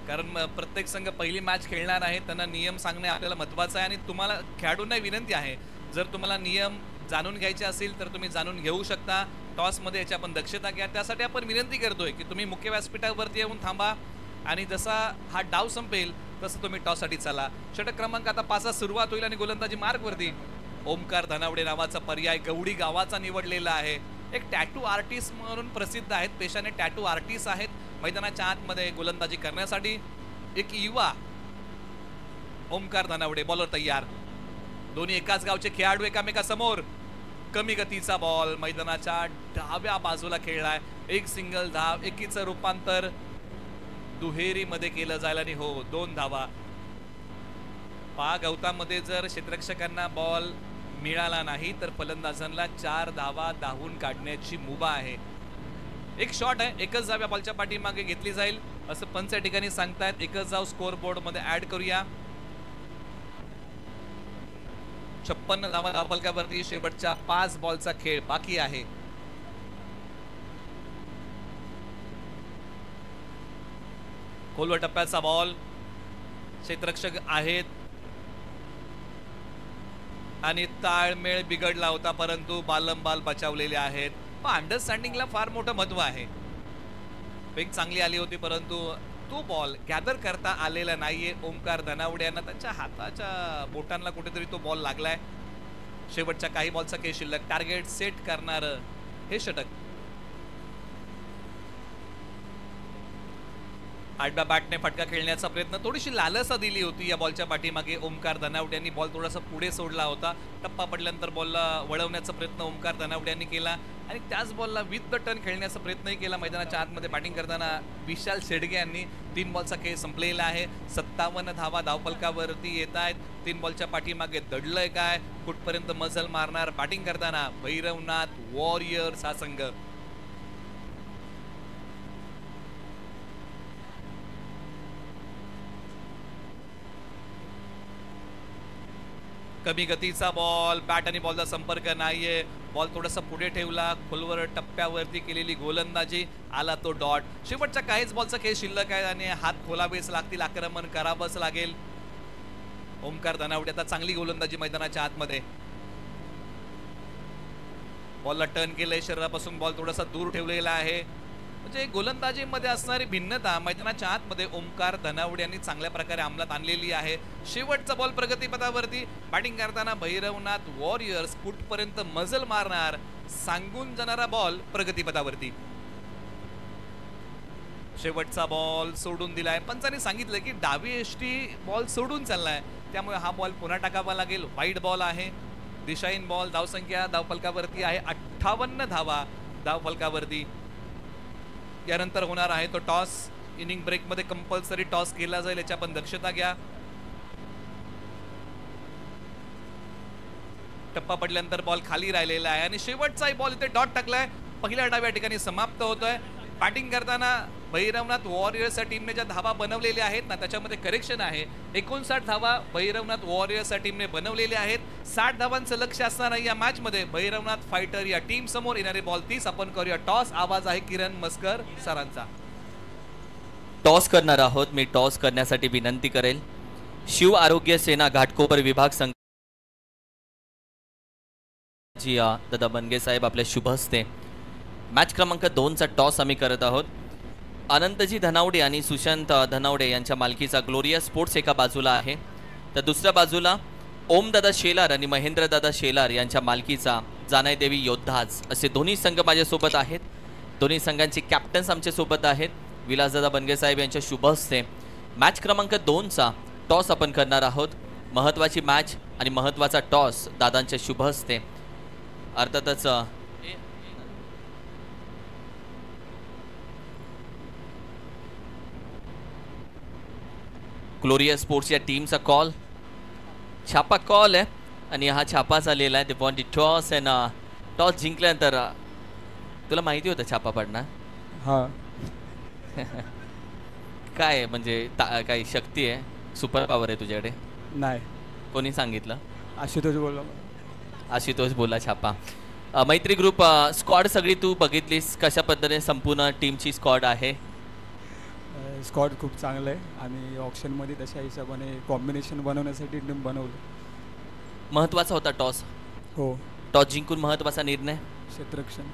कारण प्रत्येक संघ पहिली मॅच खेळणार आहे, त्यांना नियम सांगणे आपल्याला महत्त्वाचं आहे. आणि तुम्हाला खेळाडूंना विनंती आहे जर तुम्हाला नियम जाणून घ्यायचे असेल तर तुम्ही जाणून घेऊ शकता. टॉसमध्ये याची आपण दक्षता घ्या. त्यासाठी आपण विनंती करतोय की तुम्ही मुख्य व्यासपीठावरती येऊन थांबा आणि जसा हा डाव संपेल तसं तुम्ही टॉससाठी चला. षटक क्रमांक आता 5 सुरुवात होईल आणि गोलंदाजी मार्कवरती ओमकार धनावडे नावाचा पर्याय गवडी गावाचा निवडलेला आहे. एक टॅटू आर्टिस्ट म्हणून प्रसिद्ध आहेत, पेशाने टॅटू आर्टिस्ट आहेत. मैदानाच्या आतमध्ये गोलंदाजी करण्यासाठी एक युवा ओमकार धनावडे बॉलर तयार. दोन्ही एकाच गावचे खेळाडू एकामेकासमोर. कमी गतीचा बॉल मैदानाच्या डाव्या बाजूला खेळलाय. एक सिंगल धाव, एकीचं रूपांतर दुहेरीमध्ये केलं जाईल आणि हो 2 धावा. गवतामध्ये जर क्षेत्ररक्षकांना बॉल मिळाला नाही तर फलंदाजांना 4 धावा धावून काढण्याची मुभा आहे. एक शॉट आहे, एकच धाव या बॉलच्या पाठीमागे घेतली जाईल असं पंच या ठिकाणी सांगतायत. एकच धाव स्कोर बोर्ड मध्ये ऍड करूया. 56 धावा धावफलकावरती शेवटच्या 5 बॉलचा खेळ बाकी आहे. खोलवर टप्प्याचा बॉल, क्षेत्ररक्षक आहेत आणि ताळमेळ बिघडला होता परंतु बालंबाल बचावलेले आहेत. पण अंडरस्टँडिंगला फार मोठं महत्व आहे. वेग चांगली आली होती परंतु तो बॉल गॅदर करता आलेला नाहीये. ओमकार धनावडे यांना त्यांच्या हाताच्या बोटांना कुठेतरी तो बॉल लागलाय. शेवटच्या काही बॉलचा खेळ शिल्लक. टार्गेट सेट करणार हे षटक. आडव्या बॅटने फटका खेळण्याचा प्रयत्न, थोडीशी लालसा दिली होती या बॉलच्या पाठीमागे ओमकार धनावडे यांनी. बॉल थोडासा पुढे सोडला होता. टप्पा पडल्यानंतर बॉलला वळवण्याचा प्रयत्न ओमकार धनावडे यांनी केला आणि त्याच बॉलला विथ द टर्न खेळण्याचा प्रयत्नही केला. मैदानाच्या आतमध्ये बॅटिंग करताना विशाल शेडगे यांनी 3 बॉलचा खेळ संपलेला आहे. 57 धावा धावफलकावरती येत आहेत. 3 बॉलच्या पाठीमागे दडलंय काय, कुठपर्यंत मजल मारणार बॅटिंग करताना भैरवनाथ वॉरियर्स हा संघ. कमी गतीचा बॉल, बॅट आणि बॉलचा संपर्क नाहीये. बॉल थोडासा पुढे ठेवला, खोलवर टप्प्यावरती केलेली गोलंदाजी, आला तो डॉट. शेवटच्या काहीच बॉलचा खेळ शिल्लक आहे आणि हात खोलावेच लागतील, आक्रमण करावंच लागेल. ओमकार धनावडे आता चांगली गोलंदाजी मैदानाच्या आतमध्ये. बॉलला टर्न केलंय, शरीरापासून बॉल थोडासा दूर ठेवलेला आहे. म्हणजे गोलंदाजीमध्ये असणारी भिन्नता मैदानाच्या आतमध्ये ओमकार धनावडे यांनी चांगल्या प्रकारे अंमलात आणलेली आहे. शेवटचा बॉल प्रगतीपथावरती. बॅटिंग करताना भैरवनाथ वॉरियर्स कुठपर्यंत मजल मारणार सांगून जाणारा बॉल प्रगतीपथावरती. शेवटचा बॉल सोडून दिलाय. पंचांनी सांगितलं की डावी एष्टी बॉल सोडून चाललाय, त्यामुळे हा बॉल पुन्हा टाकावा लागेल. वाईड बॉल आहे, दिशाहीन बॉल. धावसंख्या धावफलकावरती आहे 58 धावा धावफलकावरती. यानंतर होणार आहे तो टॉस. इनिंग ब्रेक मध्ये कंपल्सरी टॉस केला जाईल, याची आपण दक्षता घ्या. टप्पा पडल्यानंतर बॉल खाली राहिलेला आहे आणि शेवटचाही बॉल इथे डॉट टाकलाय. पहिला डाव या ठिकाणी समाप्त होतोय. बॅटिंग करताना भैरवनाथ वॉरियर्सच्या टीमने ज्या धावा बनवलेल्या आहेत ना त्याच्यामध्ये करेक्शन आहे. 59 धावा भैरवनाथ वॉरियर्सच्या टीमने बनवलेल्या आहेत. 60 धावांचं लक्ष असणार या मॅच मध्ये भैरवनाथ फायटर या टीम समोर येणारे बॉल 30. आपण करूया टॉस. आवाज आहे किरण मस्कर सरांचा. टॉस करणार आहोत. मी टॉस करण्यासाठी विनंती करेल शिव आरोग्य सेना घाटकोपर विभाग संघ जी दादा बनगे साहेब आपल्या शुभ हस्ते मॅच क्रमांक 2चा टॉस आम्ही करत आहोत. अनंतजी धनावडे आणि सुशांत धनावडे यांच्या मालकीचा ग्लोरिया स्पोर्ट्स एका बाजूला आहे, तर दुसऱ्या बाजूला ओमदादा शेलार आणि महेंद्रदादा शेलार यांच्या मालकीचा जानाई देवी योद्धाज असे दोन्ही संघ माझ्यासोबत आहेत. दोन्ही संघांचे कॅप्टन्स आमच्यासोबत आहेत. विलासदादा बनगे साहेब यांच्या शुभ हस्ते मॅच क्रमांक 2चा टॉस आपण करणार आहोत. महत्त्वाची मॅच आणि महत्त्वाचा टॉस दादांच्या शुभ हस्ते. अर्थातच ग्लोरिया स्पोर्ट्स या टीमचा कॉल छापा कॉल आहे आणि हा छापा झालेला आहे. ते वॉन्ट टॉस अँड टॉस जिंकल्यानंतर तुला माहिती होतं छापा पडणार? हां. काय म्हणजे काही शक्ती आहे, सुपर पॉवर आहे तुझ्याकडे? नाही. कोणी सांगितलं? आशुतोष बोलला. आशुतोष बोला छापा. मैत्री ग्रुप स्क्वॉड सगळी तू बघितलीस कशा पद्धतीने संपूर्ण टीमची स्क्वॉड आहे? स्क्वॉड खूप चांगलं आहे आणि ऑप्शनमध्ये तशा हिशोबाने कॉम्बिनेशन बनवण्यासाठी टीम बनवलं. महत्त्वाचा होता टॉस. हो. टॉस जिंकून महत्त्वाचा निर्णय. क्षेत्ररक्षण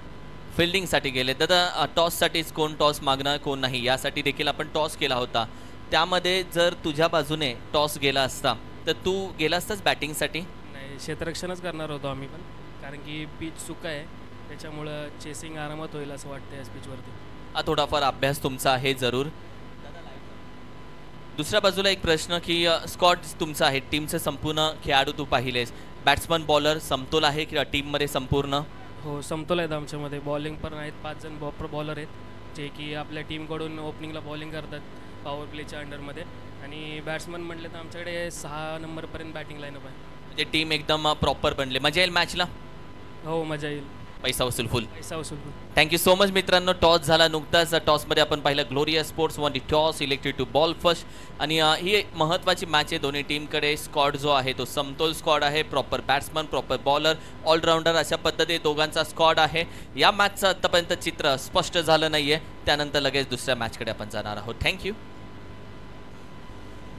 फिल्डिंगसाठी गेले दादा. टॉससाठीच कोण टॉस मागणार कोण नाही यासाठी देखील आपण टॉस केला होता. त्यामध्ये जर तुझ्या बाजूने टॉस गेला असता तर तू गेला असतास बॅटिंगसाठी? नाही, क्षेत्ररक्षणच करणार होतो आम्ही पण, कारण की पिच सुका आहे त्याच्यामुळं चेसिंग आरामात होईल असं वाटतं या पिचवरती. हा थोडाफार अभ्यास तुमचा आहे जरूर. दुसऱ्या बाजूला एक प्रश्न की स्क्वॉड तुमचा आहे, टीमचे संपूर्ण खेळाडू तू पाहिलेस, बॅट्समन बॉलर समतोल आहे किंवा टीममध्ये संपूर्ण? हो, समतोल आहेत आमच्यामध्ये. बॉलिंग पण आहेत, 5 जण बॉलर आहेत जे की आपल्या टीमकडून ओपनिंगला बॉलिंग करतात पॉवर प्लेच्या अंडरमध्ये, आणि बॅट्समन म्हटले तर आमच्याकडे 6 नंबरपर्यंत बॅटिंग लाईनअप आहे. म्हणजे टीम एकदम प्रॉपर बनले. मजा येईल मॅचला? हो, मजा येईल. पैसा वसूल फुल. पैसा वसूल फुल. थँक्यू सो मच मित्रांनो. टॉस झाला नुकताच. टॉसमध्ये आपण पाहिलं Gloria Sports won the toss, elected to bowl first. आणि ही महत्त्वाची मॅच आहे. दोन्ही टीमकडे स्क्वॉड जो आहे तो समतोल स्क्वॉड आहे. Proper batsman, proper bowler, allrounder अशा पद्धतीने दोघांचा स्क्वॉड आहे. या मॅचचं आत्तापर्यंत चित्र स्पष्ट झालं नाही आहे, त्यानंतर लगेच दुसऱ्या मॅचकडे आपण जाणार आहोत. थँक्यू.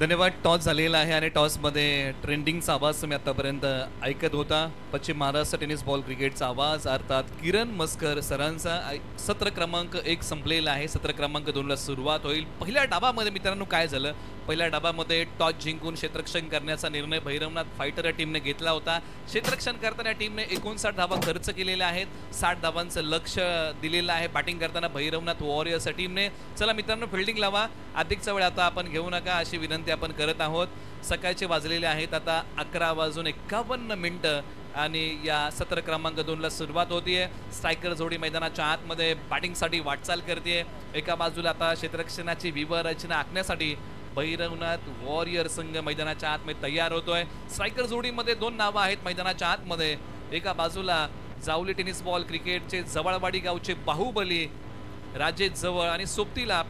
धन्यवाद. टॉस झालेला आहे आणि टॉसमध्ये ट्रेंडिंगचा आवाज तुम्ही आतापर्यंत ऐकत होता. पश्चिम महाराष्ट्र टेनिस बॉल क्रिकेटचा आवाज अर्थात किरण मस्कर सरांचा. सत्र क्रमांक 1 संपलेला आहे. सत्र क्रमांक 2ला सुरुवात होईल. पहिल्या डावामध्ये मित्रांनो काय झालं, पहिल्या डावामध्ये टॉस जिंकून क्षेत्ररक्षण करण्याचा निर्णय भैरवनाथ फायटर या टीमने घेतला होता. क्षेत्ररक्षण करताना टीमने 59 धावा खर्च केलेल्या आहेत. 60 धावांचं लक्ष दिलेलं आहे बॅटिंग करताना भैरवनाथ वॉरियर्स टीमने. चला मित्रांनो, फिल्डिंग लावा. अधिकचा वेळ आता आपण घेऊ नका अशी विनंती आपण करत आहोत. सकाळचे वाजलेले आहेत आता 11:51 आणि या सत्र क्रमांक 2ला सुरुवात होतीये. स्ट्रायकर जोडी मैदानाच्या आतमध्ये बॅटिंगसाठी वाटचाल करते. एका बाजूला आता क्षेत्ररक्षणाची व्यूहरचना आखण्यासाठी भैरवनाथ वॉरियर संघ मैदानाच्या आतमध्ये तयार होतोय. स्ट्रायकर जोडीमध्ये 2 नावं आहेत मैदानाच्या आतमध्ये. एका बाजूला जावली टेनिस बॉल क्रिकेटचे जवळवाडी गावचे बाहुबली राजेश जवळ आणि सोबतीला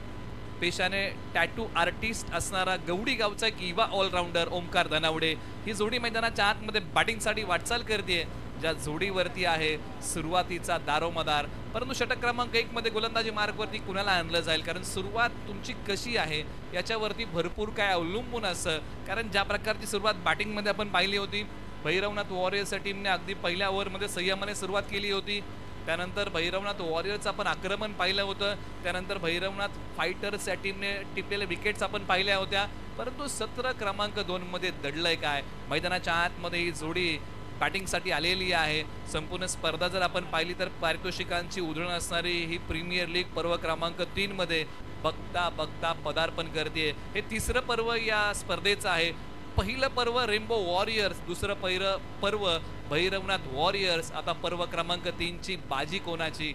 पेशाने टॅटू आर्टिस्ट असणारा गवडी गावचा किंवा ऑलराऊंडर ओमकार धनावडे. ही जोडी मैदानाच्या आतमध्ये बॅटिंगसाठी वाटचाल करते. ज्या जोडीवरती आहे सुरुवातीचा दारोमदार, परंतु षटक क्रमांक 1 मध्ये गोलंदाजी मार्गवरती कुणाला आणलं जाईल, कारण सुरुवात तुमची कशी आहे याच्यावरती भरपूर काय अवलंबून असं. कारण ज्या प्रकारची सुरुवात बॅटिंगमध्ये आपण पाहिली होती, भैरवनाथ वॉरियर्स टीमने अगदी पहिल्या ओव्हरमध्ये संयमाने सुरुवात केली होती. त्यानंतर भैरवनाथ वॉरियर्स आपण आक्रमण पाहिलं होतं. त्यानंतर भैरवनाथ फायटर्स या टीमने टिपलेल्या विकेट्स आपण पाहिल्या होत्या. परंतु सत्र क्रमांक 2 मध्ये दडलंय काय, मैदानाच्या आतमध्ये ही जोडी बॅटिंगसाठी आलेली आहे. संपूर्ण स्पर्धा जर आपण पाहिली तर पारितोषिकांची उधळण असणारी ही प्रीमियर लीग पर्व क्रमांक 3 मध्ये बघता बघता पदार्पण करते. हे 3रं पर्व या स्पर्धेचं आहे. पहिलं पर्व रेनबो वॉरियर्स, दुसरं पर्व भैरवनाथ वॉरियर्स. आता पर्व क्रमांक 3ची बाजी कोणाची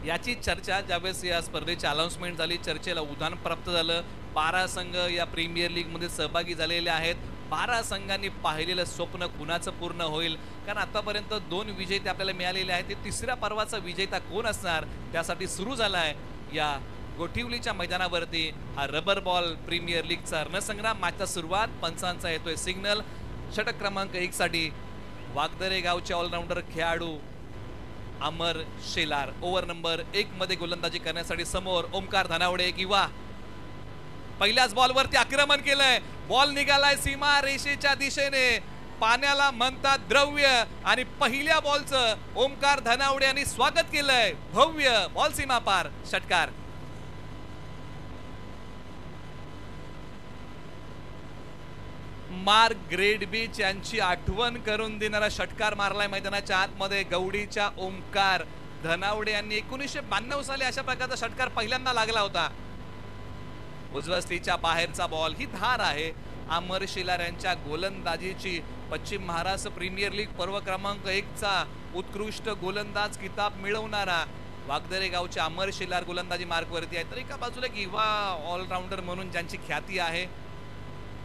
याची चर्चा ज्यावेळेस या स्पर्धेची अनाउन्समेंट झाली, चर्चेला उधाण प्राप्त झालं. 12 संघ या प्रीमियर लीग मध्ये सहभागी झालेले आहेत. 12 संघांनी पाहिलेलं स्वप्न कुणाचं पूर्ण होईल, कारण आतापर्यंत 2 विजेते आपल्याला मिळालेले आहेत. ते तिसऱ्या पर्वाचा विजेता कोण असणार त्यासाठी सुरू झालाय या गोठिवलीच्या मैदानावरती हा रबर बॉल प्रीमियर लीगचा रणसंग्राम. मॅचचा सुरुवात, पंचांचा येतोय सिग्नल. षटक क्रमांक 1 साठी वागदरे गावचे ऑलराऊंडर खेळाडू अमर शेलार ओव्हर नंबर 1 मध्ये गोलंदाजी करण्यासाठी समोर ओमकार धनावडे. किंवा पहिल्याच बॉलवरती आक्रमण केलंय, बॉल निघालाय सीमा रेषेच्या दिशेने, पाण्याला म्हणतात द्रव्य, आणि पहिल्या बॉलचं ओमकार धनावडे यांनी स्वागत केलंय. भव्य बॉल सीमा पार षटकार. मार्क ग्रेडबीच यांची आठवण करून देणारा षटकार मारलाय मैदानाच्या आतमध्ये गवडीच्या ओमकार धनावडे यांनी. 1992 साली अशा प्रकारचा षटकार पहिल्यांदा लागला होता. उजव्या स्थितीच्या बाहेरचा बॉल. ही धार आहे अमर शेलार यांच्या गोलंदाजीची. पश्चिम महाराष्ट्र प्रीमियर लीग पर्व क्रमांक 1 चा उत्कृष्ट गोलंदाज किताब मिळवणारा वागदरे गावचे अमर शेलार गोलंदाजी मार्कवरती आहे. तर एका बाजूला किंवा ऑलराऊंडर म्हणून ज्यांची ख्याती आहे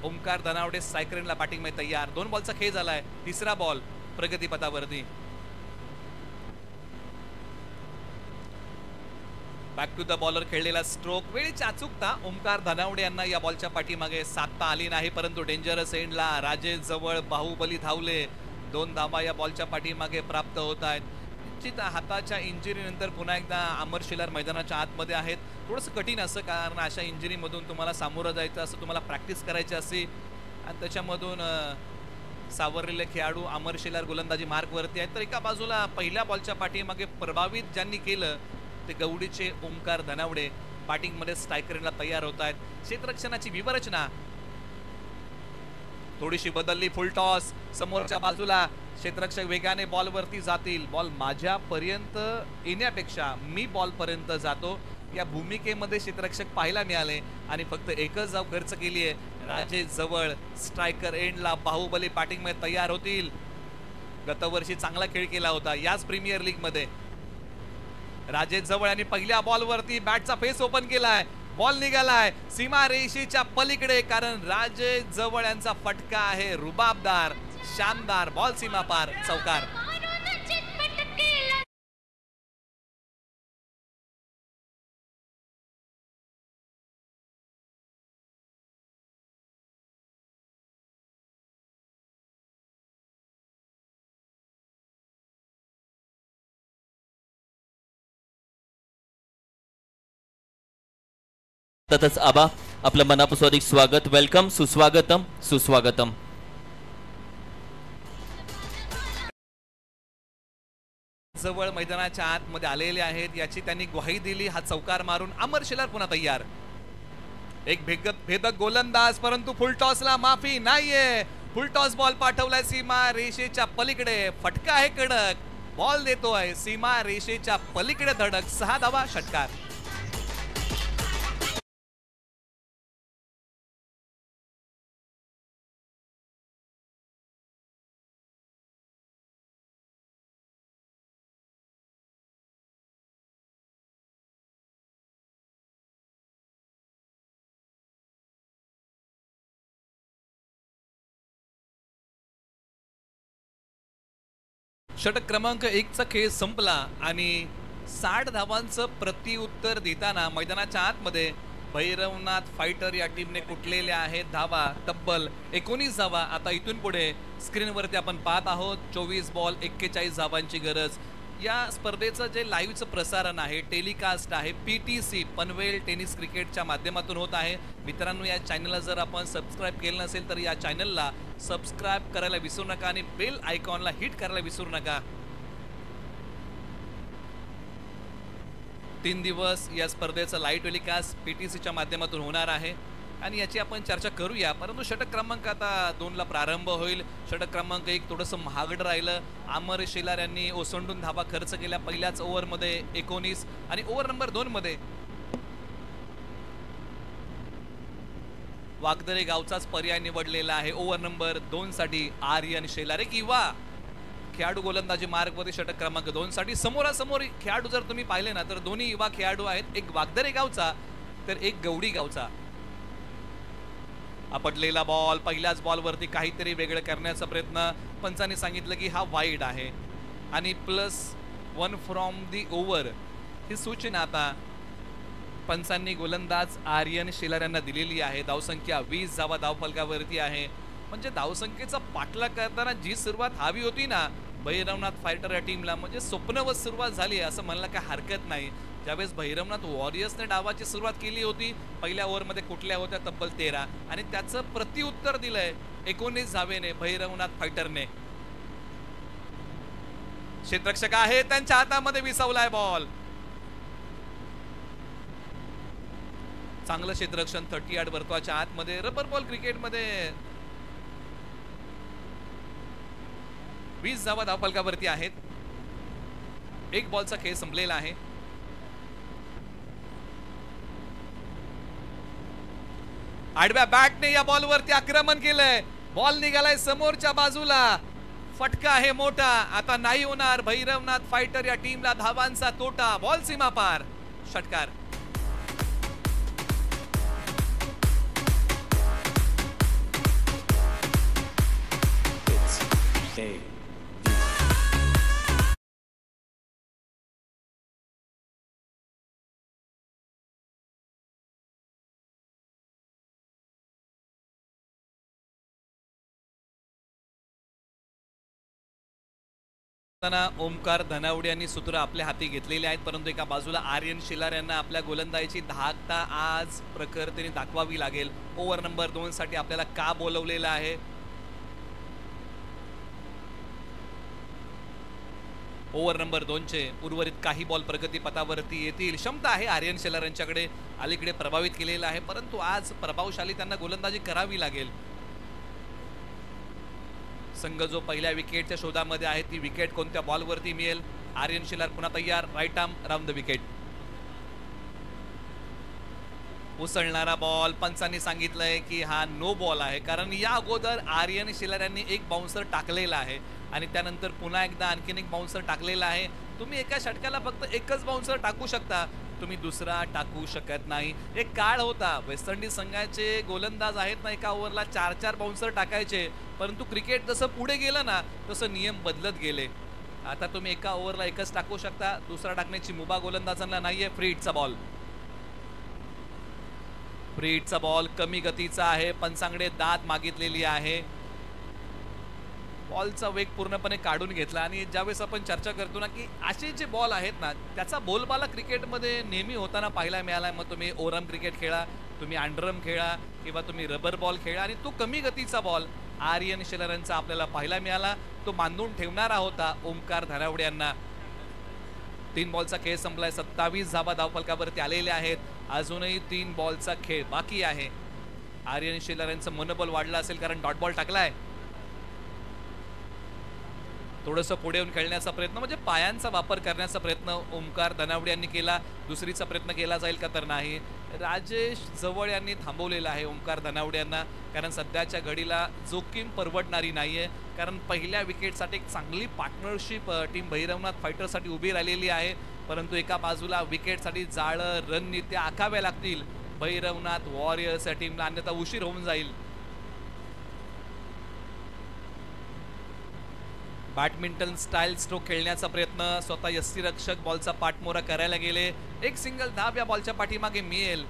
ओमकार धनावडे सायकरेनला बॅटिंग मध्ये तयार. 2 बॉलचा खेळ झालाय. तिसरा बॉल प्रगतीपथावरती. बॅक टू द बॉलर खेळलेला स्ट्रोक. वेळीची अचूकता ओमकार धनावडे यांना या बॉलच्या पाठीमागे साधता आली नाही, परंतु डेंजरस एंडला राजेश जवळ बाहुबली धावले. 2 धावा या बॉलच्या पाठीमागे प्राप्त होत आहेत. हाताच्या इंजुरी नंतर पुन्हा एकदा अमर शेलार मैदानाच्या आतमध्ये आहेत. थोडंसं कठीण असं, कारण अशा इंजुरी मधून तुम्हाला सामोरं जायचं असं, तुम्हाला प्रॅक्टिस करायची असे, आणि त्याच्यामधून सावरलेले खेळाडू अमर शेलार गोलंदाजी मार्कवरती आहेत. तर एका बाजूला पहिल्या बॉलच्या पाठीमागे प्रभावित ज्यांनी केलं ते गवडीचे ओमकार धनावडे बॅटिंग मध्ये स्ट्रायकरला तयार होत आहेत. क्षेत्ररक्षणाची विवरचना थोडीशी बदलली. फुल टॉस समोरच्या बाजूला. क्षेत्ररक्षक वेगाने बॉल वरती जातील. बॉल माझ्यापर्यंत येण्यापेक्षा मी बॉल पर्यंत जातो या भूमिकेमध्ये क्षेत्ररक्षक पाहायला मिळाले, आणि फक्त एकच धाव खर्च केली आहे. राजेश जवळ स्ट्रायकर एंडला बाहुबली बॅटिंग मध्ये तयार होतील. गतवर्षी चांगला खेळ केला होता याच प्रीमियर लीग मध्ये. राजेश जवळ यांनी पहिल्या बॉल वरती बॅटचा फेस ओपन केलाय. बॉल निघालाय सीमा रेषेच्या पलीकडे, कारण राजेश जवळ यांचा फटका आहे रुबाबदार, शानदार. बॉल सीमा पार चौकार. ततच आबा आपलं मनापासून स्वागत, वेलकम, सुस्वागतम, सुस्वागतम. जवळ मैदानाच्या आतमध्ये आलेले आहेत याची त्यांनी ग्वाही दिली. हा चौकार मारून अमर शेलार पुन्हा तयार. एक भेदक गोलंदाज, परंतु फुल टॉसला माफी नाहीये. फुल टॉस बॉल पाठवलाय सीमा रेषेच्या पलीकडे. फटका आहे कडक. बॉल देतोय सीमा रेषेच्या पलीकडे धडक. 6 धावा षटकार. षटक क्रमांक 1 चा खेळ संपला आणि 60 धावांचं प्रत्युत्तर देताना मैदानाच्या आतमध्ये भैरवनाथ फायटर या टीमने कुटलेल्या आहेत धावा. तब्बल 19 धावा. आता इथून पुढे स्क्रीनवरती आपण पाहत आहोत 24 बॉल 41 धावांची गरज. या स्पर्धेचं जे लाईव्हचं प्रसारण आहे, टेलिकास्ट आहे, PTC पनवेल टेनिस क्रिकेटच्या माध्यमातून होत आहे. मित्रांनो, या चॅनलला जर आपण सबस्क्राईब केलं नसेल तर या चॅनलला सबस्क्राईब करायला विसरू नका आणि बेल आयकॉनला हिट करायला विसरू नका. 3 दिवस या स्पर्धेचं लाईव्ह टेलिकास्ट PTCच्या माध्यमातून होणार आहे आणि याची आपण चर्चा करूया. परंतु षटक क्रमांक आता 2 ला प्रारंभ होईल. षटक क्रमांक 1 थोडंसं महागड राहिलं. अमर शेलार यांनी ओसंडून धावा खर्च केल्या पहिल्याच ओव्हरमध्ये 19 आणि ओव्हर नंबर 2 मध्ये वागदरे गावचाच पर्याय निवडलेला आहे. ओव्हर नंबर 2 साठी आर्यन शेलारे किंवा खेळाडू गोलंदाजी मार्गवरती षटक क्रमांक 2 साठी समोरासमोर खेळाडू जर तुम्ही पाहिले ना तर दोन्ही युवा खेळाडू आहेत. एक वागदरे गावचा तर एक गवडी गावचा. आपटलेला बॉल, पहिल्याच बॉलवरती काहीतरी वेगळं करण्याचा प्रयत्न. पंचांनी सांगितलं की हा वाईड आहे आणि +1 फ्रॉम दी ओव्हर ही सूचना आता पंचांनी गोलंदाज आर्यन शेलार यांना दिलेली आहे. धावसंख्या 20 धावा धावफलकावरती आहे. म्हणजे धावसंख्येचा पाठलाग करताना जी सुरुवात हवी होती ना भैरवनाथ फायटर या टीमला, म्हणजे स्वप्नवत सुरुवात झाली असं म्हणलं काय हरकत नाही. ज्यावेळेस भैरवनाथ वॉरियर्सने डावाची सुरुवात केली होती, पहिल्या ओव्हरमध्ये कुठल्या होत्या तब्बल 13, आणि त्याचं प्रत्युत्तर दिलंय 19 धावेने भैरवनाथ फायटरने. क्षेत्ररक्षक आहे, त्यांच्या हातामध्ये विसवलाय बॉल. चांगलं क्षेत्ररक्षण 30 यार्ड वर्तुळाच्या आतमध्ये. रबर बॉल क्रिकेटमध्ये 20 धावा धावफलकावरती आहेत. एक बॉलचा खेळ संपलेला आहे. आडव्या बॅटने या बॉलवरती आक्रमण केलंय. बॉल निघालाय समोरच्या बाजूला. फटका आहे मोठा. आता नाही होणार भैरवनाथ फायटर या टीमला धावांचा तोटा. बॉल सीमा पार. षटकार. ओमकार धनावडे यांनी सूत्र आपल्या हाती घेतलेले आहेत, परंतु एका बाजूला आर्यन शेलार यांना आपल्या गोलंदाजीची धाकता आज प्रखरतेने दाखवावी लागेल. ओव्हर नंबर 2 साठी आपल्याला का बोलवलेलं आहे? ओव्हर नंबर 2 चे उर्वरित काही बॉल प्रगती पथावरती येतील. क्षमता आहे आर्यन शेलार यांच्याकडे, अलीकडे प्रभावित केलेला आहे, परंतु आज प्रभावशाली त्यांना गोलंदाजी करावी लागेल. संघ जो पहिल्या विकेटच्या शोधामध्ये आहे, ती विकेट कोणत्या बॉलवरती मिळेल? आर्यन शेलार पुन्हा तयार. Right arm round the wicket. उसळणारा बॉल. पंचांनी सांगितलंय की हा नो बॉल आहे, कारण या अगोदर आर्यन शेलार यांनी एक बाउन्सर टाकलेला आहे आणि त्यानंतर पुन्हा एकदा आणखीन एक बाउन्सर टाकलेला आहे. तुम्ही एका षटकाला फक्त एकच बाउन्सर टाकू शकता, तुम्ही दुसरा टाकू शकत नाही. एक काळ होता वेस्ट इंडिज संघाचे गोलंदाज आहेत ना, एका ओव्हरला 4-4 बाउन्सर टाकायचे, परंतु क्रिकेट जसं पुढे गेलं ना तसं नियम बदलत गेले. आता तुम्ही एका ओव्हरला एकच टाकू शकता, दुसरा टाकण्याची मुभा गोलंदाजांना नाहीये. फ्री हिटचा बॉल. फ्री हिटचा बॉल कमी गतीचा आहे. पंचांकडे दाद मागितलेली आहे. बॉलचा वेग पूर्णपणे काढून घेतला. आणि ज्यावेळेस आपण चर्चा करतो ना की असे जे बॉल आहेत ना, त्याचा बोलबाला क्रिकेटमध्ये नेहमी होताना पाहायला मिळाला. मग तुम्ही ओव्हरआर्म क्रिकेट खेळा, तुम्ही अंडरआर्म खेळा किंवा तुम्ही रबर बॉल खेळा, आणि तो कमी गतीचा बॉल आर्यन शेलार यांचा आपल्याला पाहायला मिळाला. तो बांधून ठेवणारा होता ओमकार धनावडे यांना. 3 बॉलचा खेळ संपलाय. 27 धावा धावफलकावरती आलेल्या आहेत. अजूनही 3 बॉलचा खेळ बाकी आहे. आर्यन शेलार यांचं मनोबल वाढलं असेल, कारण डॉट बॉल टाकलाय. थोडंसं पुढे येऊन खेळण्याचा प्रयत्न, म्हणजे पायांचा वापर करण्याचा प्रयत्न ओमकार धनावडे यांनी केला. दुसरीचा प्रयत्न केला जाईल का तर नाही. राजेश जवळ यांनी थांबवलेला आहे ओमकार धनावडे यांना, कारण सध्याच्या घडीला जोखीम परवडणारी नाहीये. कारण पहिल्या विकेटसाठी एक चांगली पार्टनरशिप टीम भैरवनाथ फायटरसाठी उभी राहिलेली आहे, परंतु एका बाजूला विकेटसाठी जाळं रणनीत्या आखाव्या लागतील भैरवनाथ वॉरियर्स या टीमला, अन्यथा उशीर होऊन जाईल. बॅडमिंटन स्टाईल स्ट्रोक खेळण्याचा प्रयत्न. स्वतः यष्टीरक्षक बॉलचा पाठमोरा करायला गेले. एक सिंगल धाव या बॉलच्या पाठीमागे मिळेल.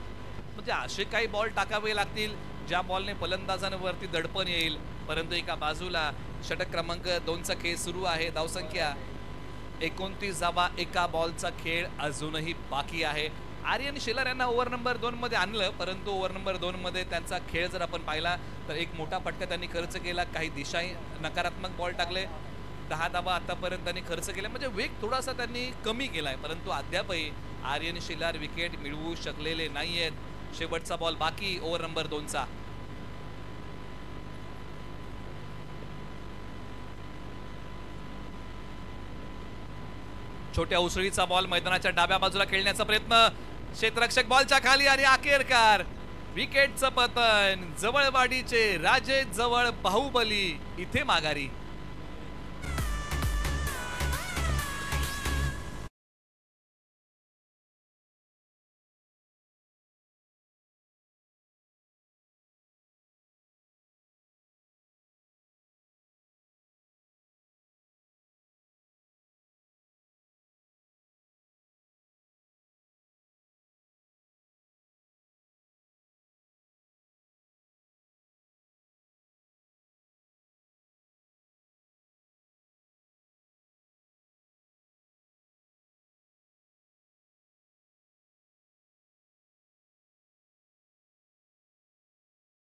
म्हणजे असे काही बॉल टाकावे लागतील ज्या बॉलने फलंदाजांवरती दडपण येईल. परंतु एका बाजूला षटक क्रमांक 2चा खेळ सुरू आहे. धावसंख्या 29 धावा, एका बॉलचा खेळ अजूनही बाकी आहे. आर्यन शेलार यांना ओव्हर नंबर 2 मध्ये आणलं, परंतु ओव्हर नंबर 2 मध्ये त्यांचा खेळ जर आपण पाहिला तर एक मोठा फटका त्यांनी खर्च केला. काही दिशाही नकारात्मक बॉल टाकले. 10 धावा आतापर्यंत त्यांनी खर्च केला, म्हणजे वेग थोडासा त्यांनी कमी केलाय, परंतु अद्यापही आर्यन शेलार विकेट मिळवू शकलेले नाहीयेत. शेवटचा बॉल बाकी ओव्हर नंबर 2चा. छोट्या उसळीचा बॉल मैदानाच्या डाव्या बाजूला खेळण्याचा प्रयत्न. क्षेत्ररक्षक बॉलच्या खाली आणि अखेरकार विकेटचं पतन. जवळवाडीचे राजेश जवळ बाहुबली इथे माघारी.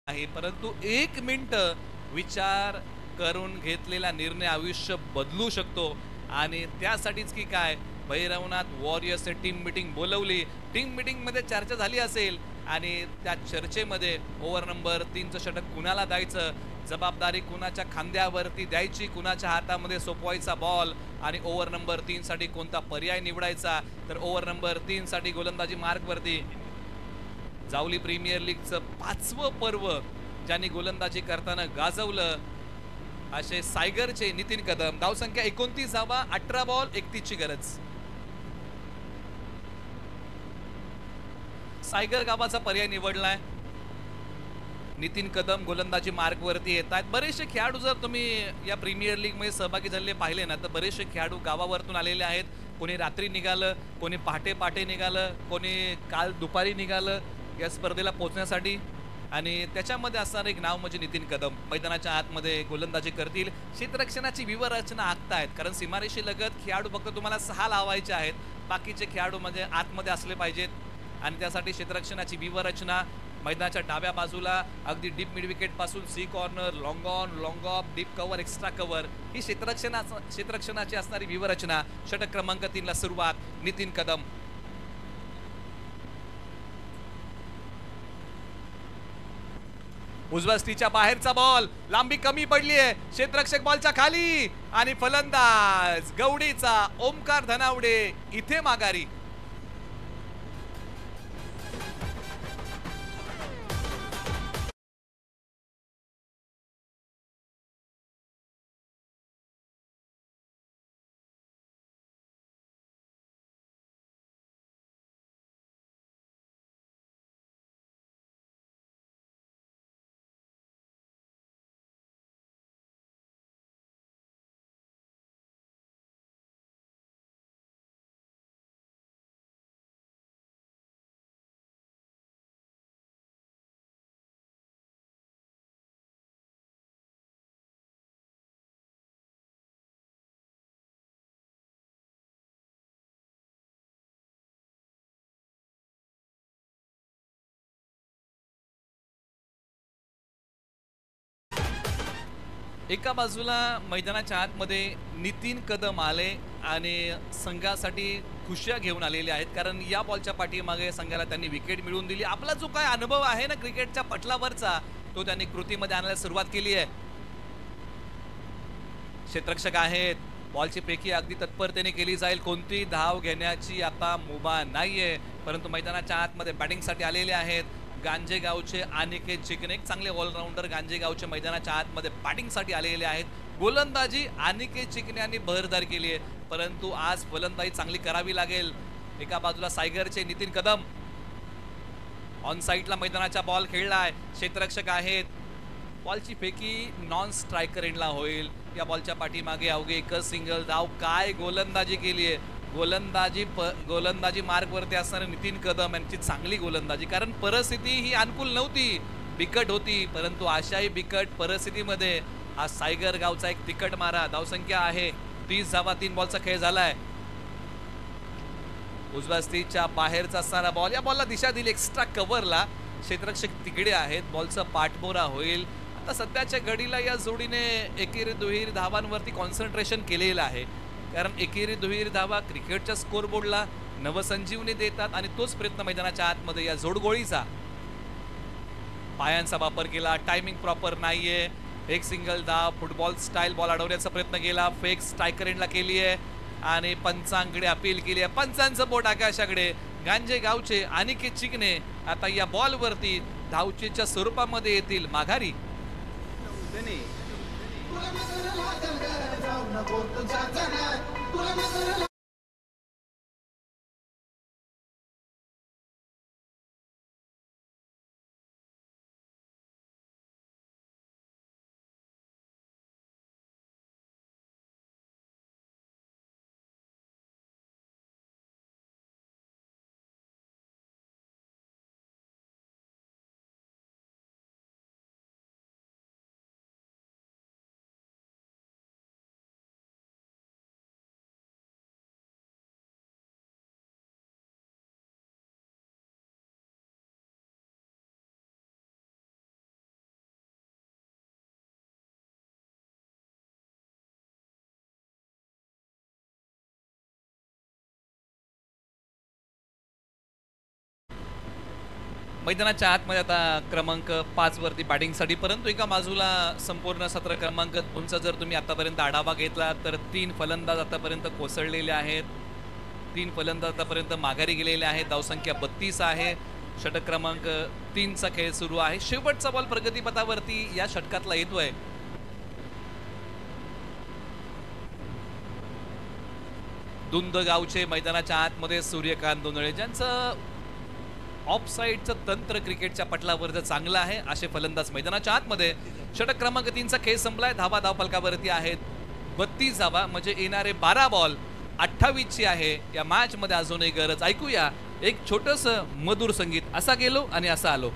आहे, परंतु 1 मिनिट विचार करून घेतलेला निर्णय आयुष्य बदलू शकतो. आणि त्यासाठीच की काय भैरवनाथ वॉरियर्सने टीम मीटिंग बोलवली. टीम मीटिंगमध्ये चर्चा झाली असेल आणि त्या चर्चेमध्ये ओव्हर नंबर 3चं षटक कुणाला द्यायचं, जबाबदारी कुणाच्या खांद्यावरती द्यायची, कुणाच्या हातामध्ये सोपवायचा बॉल आणि ओव्हर नंबर 3 साठी कोणता पर्याय निवडायचा. तर ओव्हर नंबर 3 साठी गोलंदाजी मार्कवरती जावली प्रीमियर लीगचं 5वं पर्व ज्यांनी गोलंदाजी करताना गाजवलं असे सायगरचे नितीन कदम. धावसंख्या 29 धावा, 18 बॉल 31 ची गरज. सायगर गावाचा पर्याय निवडलाय. नितीन कदम गोलंदाजी मार्कवरती येत आहेत. बरेचसे खेळाडू जर तुम्ही या प्रीमियर लीग मध्ये सहभागी झालेले पाहिले ना तर बरेचसे खेळाडू गावावरतून आलेले आहेत. कोणी रात्री निघालं, कोणी पहाटे पहाटे निघालं, कोणी काल दुपारी निघालं या स्पर्धेला पोहोचण्यासाठी. आणि त्याच्यामध्ये असणारं एक नाव म्हणजे नितीन कदम. मैदानाच्या आतमध्ये गोलंदाजी करतील. क्षेत्ररक्षणाची व्यूहरचना आखतायत, कारण सीमारेषे लगत खेळाडू फक्त तुम्हाला 6 लावायचे आहेत, बाकीचे खेळाडू म्हणजे आतमध्ये असले पाहिजेत. आणि त्यासाठी क्षेत्ररक्षणाची व्यूहरचना मैदानाच्या डाव्या बाजूला अगदी डीप मिड विकेट पासून सी कॉर्नर, long on, long off, deep cover, extra cover ही क्षेत्ररक्षणाची असणारी व्यूहरचना. षटक क्रमांक 3 ला सुरुवात नितीन कदम. उजव्या स्टीच्या बाहेरचा बॉल, लांबी कमी पडली आहे, क्षेत्ररक्षक बॉलच्या खाली आणि फलंदाज गवडीचा ओमकार धनावडे इथे माघारी. एका बाजूला मैदानाच्या आतमध्ये नितीन कदम आले आणि संघासाठी खुशिया घेऊन आलेले आहेत, कारण या बॉलच्या पाठीमागे संघाला त्यांनी विकेट मिळवून दिली. आपला जो काय अनुभव आहे ना क्रिकेटच्या पटलावरचा तो त्यांनी कृतीमध्ये आणायला सुरुवात केली आहे. क्षेत्ररक्षक आहेत, बॉलची पेकी अगदी तत्परतेने केली जाईल. कोणती धाव घेण्याची आता मुभा नाहीये, परंतु मैदानाच्या आतमध्ये बॅटिंगसाठी आलेले आहेत गांजेगावचे अनिकेत चिकणे. एक चांगले ऑलराऊंडर गांजेगावचे मैदानाच्या आतमध्ये बॅटिंगसाठी आलेले आहेत. गोलंदाजी अनिकेत चिकणे यांनी बहरदार केली आहे, परंतु आज फलंदाजी चांगली करावी लागेल. एका बाजूला सायगरचे नितीन कदम ऑन साईडला मैदानाचा बॉल खेळलाय. क्षेत्ररक्षक आहेत, बॉलची फेकी नॉन स्ट्रायकर एंडला होईल. या बॉलच्या पाठीमागे अवघे एकच सिंगल धाव. काय गोलंदाजी केली आहे, गोलंदाजी मार्कवरती असणारे नितीन कदम यांची चांगली गोलंदाजी, कारण परिस्थिती ही अनुकूल नव्हती, बिकट होती, परंतु अशाही बिकट परिस्थितीमध्ये हा सायगर गावचा एक तिकट मारा. धावसंख्या आहे 30 धावा, 3 बॉलचा खेळ झालाय. उजव्या स्टीच्या बाहेरचा असणारा बॉल, या बॉलला दिशा दिली एक्स्ट्रा कव्हरला. क्षेत्ररक्षक तिकडे आहेत, बॉलचा पाठमोरा होईल. आता सध्याच्या घडीला या जोडीने एकेरी दुहेरी धावांवरती कॉन्सन्ट्रेशन केलेलं आहे, कारण एकेरी दुहेरी धावा क्रिकेटच्या स्कोरबोर्डला नवसंजीवनी देतात आणि तोच प्रयत्न मैदानाच्या आतमध्ये या जोडगोळीचा. पायांचा वापर केला, टायमिंग प्रॉपर नाहीये, एक सिंगल धाव, फुटबॉल स्टाईल बॉल अडवण्याचा प्रयत्न केला, फेक स्ट्रायकर एंडला केली आहे आणि पंचांकडे अपील केली आहे. पंचांचं बोट आकाशाकडे. गांजेगावचे अनिकेत चिकणे आता या बॉलवरती धावचीच्या स्वरूपामध्ये येतील माघारी. मैदानाच्या आतमध्ये आता क्रमांक 5 वरती बॅटिंगसाठी, परंतु एका बाजूला संपूर्ण सत्र क्रमांक 2चा जर तुम्ही आतापर्यंत आढावा घेतला तर 3 फलंदाज आतापर्यंत कोसळलेले आहेत, 3 फलंदाज आतापर्यंत माघारी गेलेले आहेत. धावसंख्या 32 आहे. षटक क्रमांक 3चा खेळ सुरू आहे. शेवटचा बॉल प्रगतीपथावरती या षटकातला येतोय. दुंद गावचे मैदानाच्या आतमध्ये सूर्यकांत दोंदळे, ज्यांचं ऑफ साईडचं तंत्र क्रिकेटच्या पटलावर चांगलं आहे, असे फलंदाज मैदानाच्या आतमध्ये. षटक क्रमांक 3चा खेळ संपलाय. धावा धावफलकावरती आहेत 32 धावा, म्हणजे येणारे 12 बॉल 28ची आहे. या मॅच मध्ये अजूनही गरज. ऐकूया एक छोटस मधुर संगीत. असा गेलो आणि असा आलो.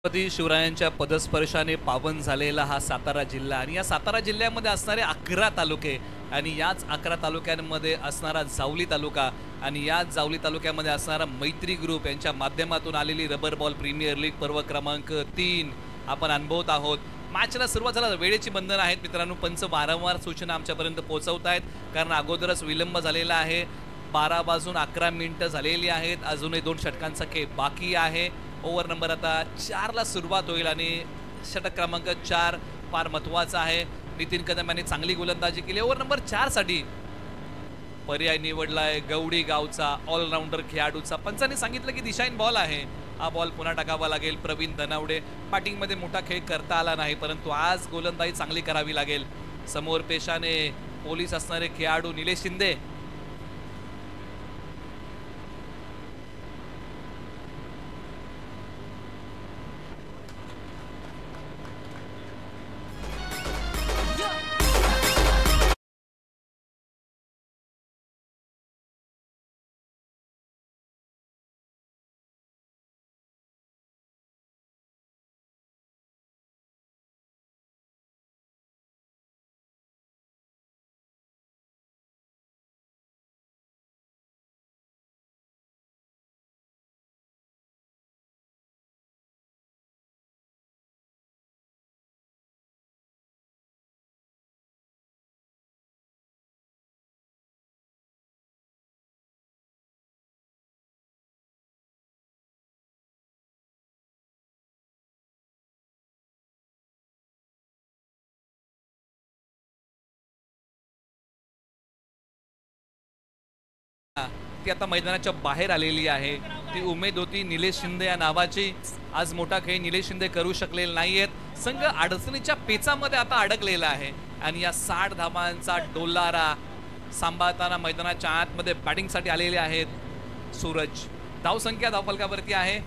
छत्रपती शिवरायांच्या पदस्पर्शाने पावन झालेला हा सातारा जिल्हा, आणि या सातारा जिल्ह्यामध्ये असणारे 11 तालुके, आणि याच 11 तालुक्यांमध्ये असणारा जावली तालुका, आणि याच जावली तालुक्यामध्ये असणारा मैत्री ग्रुप यांच्या माध्यमातून आलेली रबर बॉल प्रीमियर लीग पर्व क्रमांक 3 आपण अनुभवत आहोत. मॅचला सुरुवात झाला. वेळेची बंधनं आहेत मित्रांनो. पंच वारंवार सूचना आमच्यापर्यंत पोहोचवत आहेत, कारण अगोदरच विलंब झालेला आहे. 12 वाजून 11 मिनिटं झालेली आहेत. अजूनही 2 षटकांचा खेळ बाकी आहे. ओव्हर नंबर आता 4ला सुरुवात होईल, आणि षटक क्रमांक 4 फार महत्त्वाचा आहे. नितीन कदम यांनी चांगली गोलंदाजी केली. ओव्हर नंबर 4 साठी पर्याय निवडलाय गवडी गावचा ऑलराऊंडर खेळाडूचा. पंचांनी सांगितलं की दिशाहीन बॉल आहे, हा बॉल पुन्हा टाकावा लागेल. प्रवीण धनावडे. बॅटिंगमध्ये मोठा खेळ करता आला नाही, परंतु आज गोलंदाजी चांगली करावी लागेल. समोर पेशाने पोलीस असणारे खेळाडू निलेश शिंदे. ती आता मैदानाच्या बाहेर आलेली आहे. ती उमेद होती निलेश शिंदे या नावाची. आज मोठा खेळ निलेश शिंदे करू शकलेले नाहीयेत. संघ अडचणीच्या पेचामध्ये आता अडकलेला आहे, आणि या 60 धावांचा डोलारा सांभाळताना मैदानाच्या आतमध्ये बॅटिंगसाठी आलेले आहेत सूरज. धावसंख्या धावफलकावरती आहे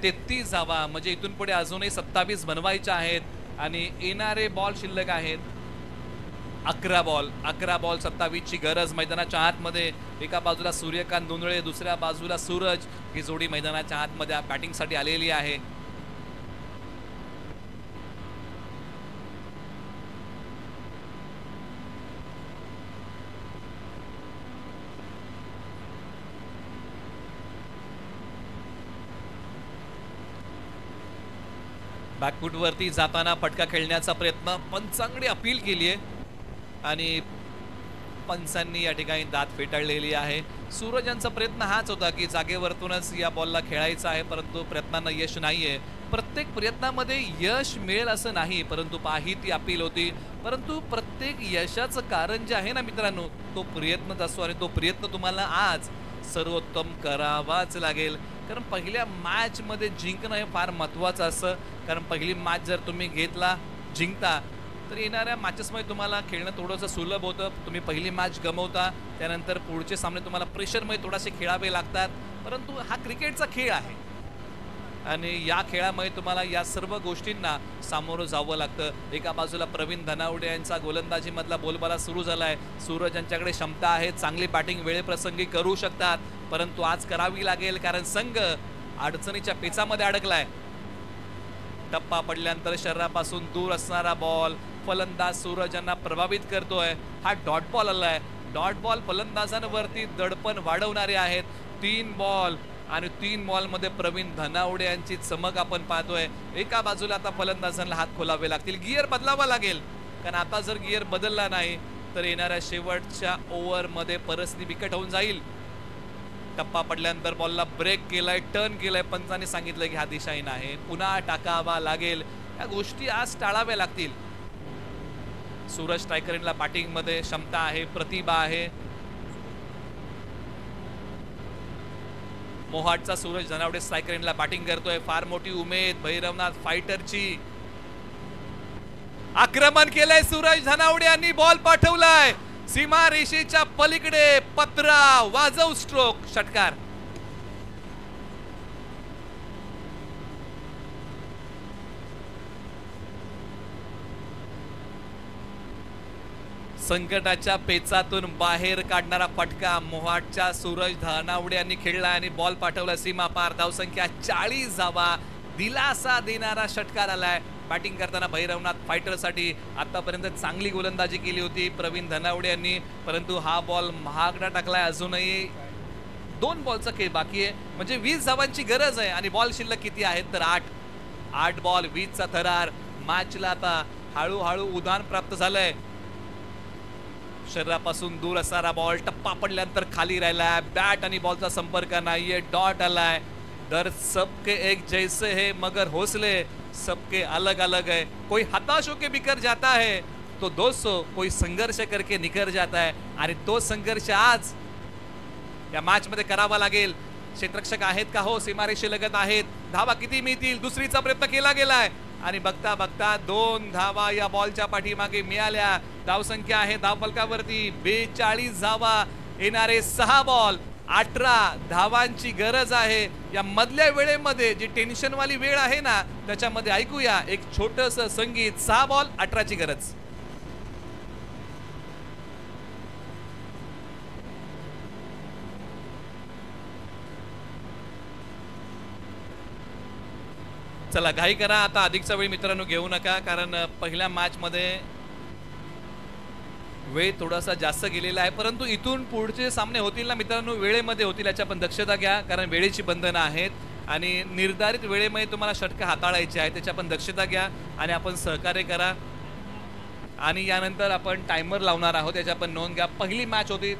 33 धावा, म्हणजे इथून पुढे अजूनही 27 बनवायच्या आहेत, आणि येणारे बॉल शिल्लक आहेत 11 बॉल. 11 बॉल 27ची गरज मैदानाच्या आतमध्ये. एका बाजूला सूर्यकांत दोंदळे, दुसऱ्या बाजूला सूरज. ही जोडी मैदानाच्या आतमध्ये बॅटिंगसाठी आलेली आहे. बॅकफूटवरती जाताना फटका खेळण्याचा प्रयत्न, पंचांकडे अपील केली आहे, आणि पंचांनी या ठिकाणी दात फेटाळलेली आहे. सूरज यांचा प्रयत्न हाच होता की जागेवरतूनच या बॉलला खेळायचा आहे, परंतु प्रयत्नांना यश नाहीये. प्रत्येक प्रयत्नामध्ये यश मिळेल असं नाही, परंतु पाही ती अपील होती. परंतु प्रत्येक यशाचं कारण जे आहे ना मित्रांनो, तो प्रयत्नच असतो आणि तो प्रयत्न तुम्हाला आज सर्वोत्तम करावाच लागेल. कारण पहिल्या मॅचमध्ये जिंकणं हे फार महत्त्वाचं असतं. कारण पहिली मॅच जर तुम्ही घेतला, जिंकता, तर येणाऱ्या मॅचेसमध्ये तुम्हाला खेळणं थोडंसं सुलभ होतं. तुम्ही पहिली मॅच गमवता, त्यानंतर पुढचे सामने तुम्हाला प्रेशरमध्ये थोडेसे खेळावे लागतात. परंतु हा क्रिकेटचा खेळ आहे आणि या खेळामध्ये तुम्हाला या सर्व गोष्टींना सामोरं जावं लागतं. एका बाजूला प्रवीण धनावडे यांचा गोलंदाजीमधला बोलबाला सुरू झाला आहे. सूरज यांच्याकडे क्षमता आहे, चांगली बॅटिंग वेळेप्रसंगी करू शकतात, परंतु आज करावी लागेल कारण संघ अडचणीच्या पेचामध्ये अडकलाय. टप्पा पडल्यानंतर शरीरापासून दूर असणारा बॉल फलंदाज सूरज यांना प्रभावित करतोय. हा डॉट बॉल आलाय. डॉट बॉल फलंदाजांवरती दडपण वाढवणारे आहेत. 3 बॉल आणि 3 बॉलमध्ये प्रवीण धनावडे यांची चमक आपण पाहतोय. एका बाजूला आता फलंदाजांना हात खोलावे लागतील, गिअर बदलावा लागेल. कारण आता जर गिअर बदलला नाही तर येणाऱ्या शेवटच्या ओव्हरमध्ये परिस्थिती बिकट होऊन जाईल. टप्पा पडल्यानंतर बॉलला ब्रेक केलाय, टर्न केलाय, पंचांनी सांगितलं की हा दिशाहीन आहे, पुन्हा टाकावा लागेल. या गोष्टी आज टाळाव्या लागतील. सूरज स्ट्रायकरला बॅटिंग मध्ये क्षमता आहे, प्रतिभा आहे. मोहाटचा सूरज धनावडे स्ट्रायकरला बॅटिंग करतोय. फार मोठी उमेद भैरवनाथ फायटरची. आक्रमण केलंय सूरज धनावडे यांनी, बॉल पाठवलाय सीमा रेषेच्या पलीकडे. पत्रा वाजव स्ट्रोक, षटकार. संकटाच्या पेचातून बाहेर काढणारा फटका मोहाटच्या सूरज धनावडे यांनी खेळला आणि बॉल पाठवला सीमा पार. धावसंख्या 40 धावा, दिलासा देणारा षटकार आलाय. बॅटिंग करताना भैरवनाथ फायटरसाठी आतापर्यंत चांगली गोलंदाजी केली होती प्रवीण धनावडे यांनी, परंतु हा बॉल महागडा टाकलाय. अजूनही 2 बॉलचा खेळ बाकी आहे, म्हणजे 20 धावांची गरज आहे आणि बॉल शिल्लक किती आहेत तर 8 बॉल 20चा थरार. मॅचला आता हळूहळू उधाण प्राप्त झालंय. शरीरापासून दूर असणारा बॉल टप्पा पडल्यानंतर खाली राहिलाय. बॅट आणि बॉलचा संपर्क नाहीये, डॉट आलाय. दर सबके एक जैसे है मगर हौसले सबके अलग अलग है. कोई हताश होके बिखर जाता है तो दोस्तों कोई संघर्ष करके निखर जाता है आणि तो संघर्ष आज या मॅच मध्ये करावा लागेल. क्षेत्ररक्षक आहेत का? हो, सीमारेषे लगत आहेत. धावा किती मिळतील? दुसरीचा प्रयत्न केला गेलाय आणि बघता बघता 2 धावा या बॉलच्या पाठीमागे मिळाल्या. धावसंख्या आहे धावफलकावरती 42 धावा. येणारे 6 बॉल 18 धावांची गरज आहे. या मधल्या वेळेमध्ये जी टेन्शन वाली वेळ आहे ना, त्याच्यामध्ये ऐकूया एक छोटस संगीत. 6 बॉल 18ची गरज. चला घाई करा आता, अधिकचा वेळ मित्रांनो घेऊ नका, कारण पहिल्या मॅच मध्ये वेळ थोडासा जास्त गेलेला आहे. परंतु इथून पुढचे सामने होतील ना मित्रांनो, वेळेमध्ये होतील याची आपण दक्षता घ्या, कारण वेळेची बंधनं आहेत आणि निर्धारित वेळेमध्ये तुम्हाला षटक हाताळायचे आहे, त्याची आपण दक्षता घ्या आणि आपण सहकार्य करा. आणि यानंतर आपण टायमर लावणार आहोत, त्याची आपण नोंद घ्या. पहिली मॅच होती,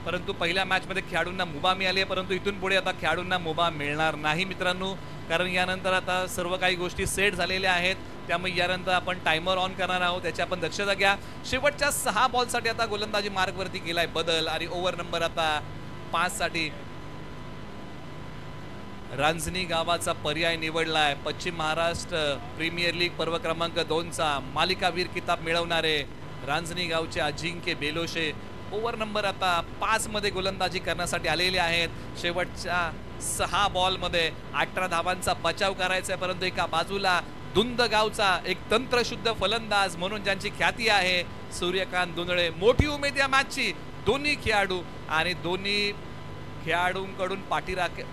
परंतु पहिल्या मॅचमध्ये खेळाडूंना मुभा मिळाली आहे, परंतु इथून पुढे आता खेळाडूंना मुभा मिळणार नाही मित्रांनो, कारण यानंतर आता सर्व काही गोष्टी सेट झालेल्या आहेत. त्यामुळे यानंतर आपण टायमर ऑन करणार आहोत, त्याची आपण दक्षता घ्या. शेवटच्या 6 बॉलसाठी आता गोलंदाजी मार्गवरती केलाय बदल आणि ओव्हर नंबर आता 5 साठी रांजणी गावाचा पर्याय निवडलाय. पश्चिम महाराष्ट्र प्रीमियर लीग पर्व क्रमांक 2चा मालिकावीर किताब मिळवणारे रांजणी गावचे अजिंक्य बेलोशे ओव्हर नंबर आता 5 मध्ये गोलंदाजी करण्यासाठी आलेले आहेत. शेवटच्या 6 बॉलमध्ये 18 धावांचा बचाव करायचा आहे, परंतु एका बाजूला धुंद गावचा एक तंत्रशुद्ध फलंदाज म्हणून ज्यांची ख्याती आहे सूर्यकांत धुंदळे. मोठी उमेद या मॅचची दोन्ही खेळाडू आणि दोन्ही खेळाडूंकडून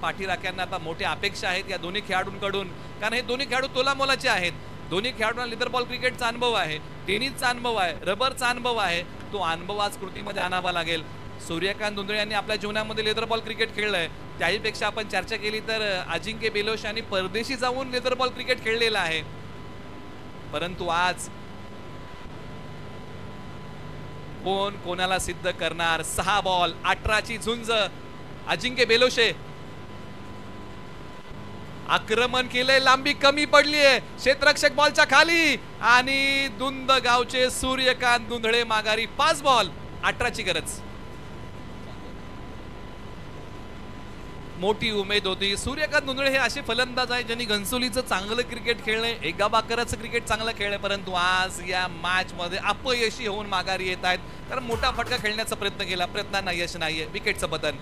पाठीराख्यांना आता मोठ्या अपेक्षा आहेत या दोन्ही खेळाडूंकडून, कारण हे दोन्ही खेळाडू तोलामोलाचे आहेत. दोन्ही खेळाडूंना लेदर बॉल क्रिकेटचा अनुभव आहे, टेनिसचा अनुभव आहे, रबरचा अनुभव आहे. तो अनुभव आज कृतीमध्ये आणावा लागेल. सूर्यकांत धुंदळे यांनी आपल्या जीवनामध्ये लेदर बॉल क्रिकेट खेळलंय, त्याहीपेक्षा आपण चर्चा केली तर अजिंक्य बेलोश यांनी परदेशी जाऊन लेदर बॉल क्रिकेट खेळलेलं आहे. परंतु आज कोण कोणाला सिद्ध करणार? 6 बॉल 18ची झुंज. अजिंक्य बेलोशे आक्रमण केलंय, लांबी कमी पडलीये, क्षेत्ररक्षक बॉलच्या खाली आणि दुंद गावचे सूर्यकांत दुंधळे माघारी. 5 बॉल 18 ची गरज. मोठी उमेद होती. सूर्यकांत दुंधळे हे असे फलंदाज आहे ज्यांनी घनसोलीचं चांगलं क्रिकेट खेळलंय, एका बाकराचं क्रिकेट चांगलं खेळलंय, परंतु आज या मॅच मध्ये अपयशी होऊन माघारी येत आहेत. कारण मोठा फटका खेळण्याचा प्रयत्न केला, प्रयत्नांना यश नाहीये. विकेटचं बदल.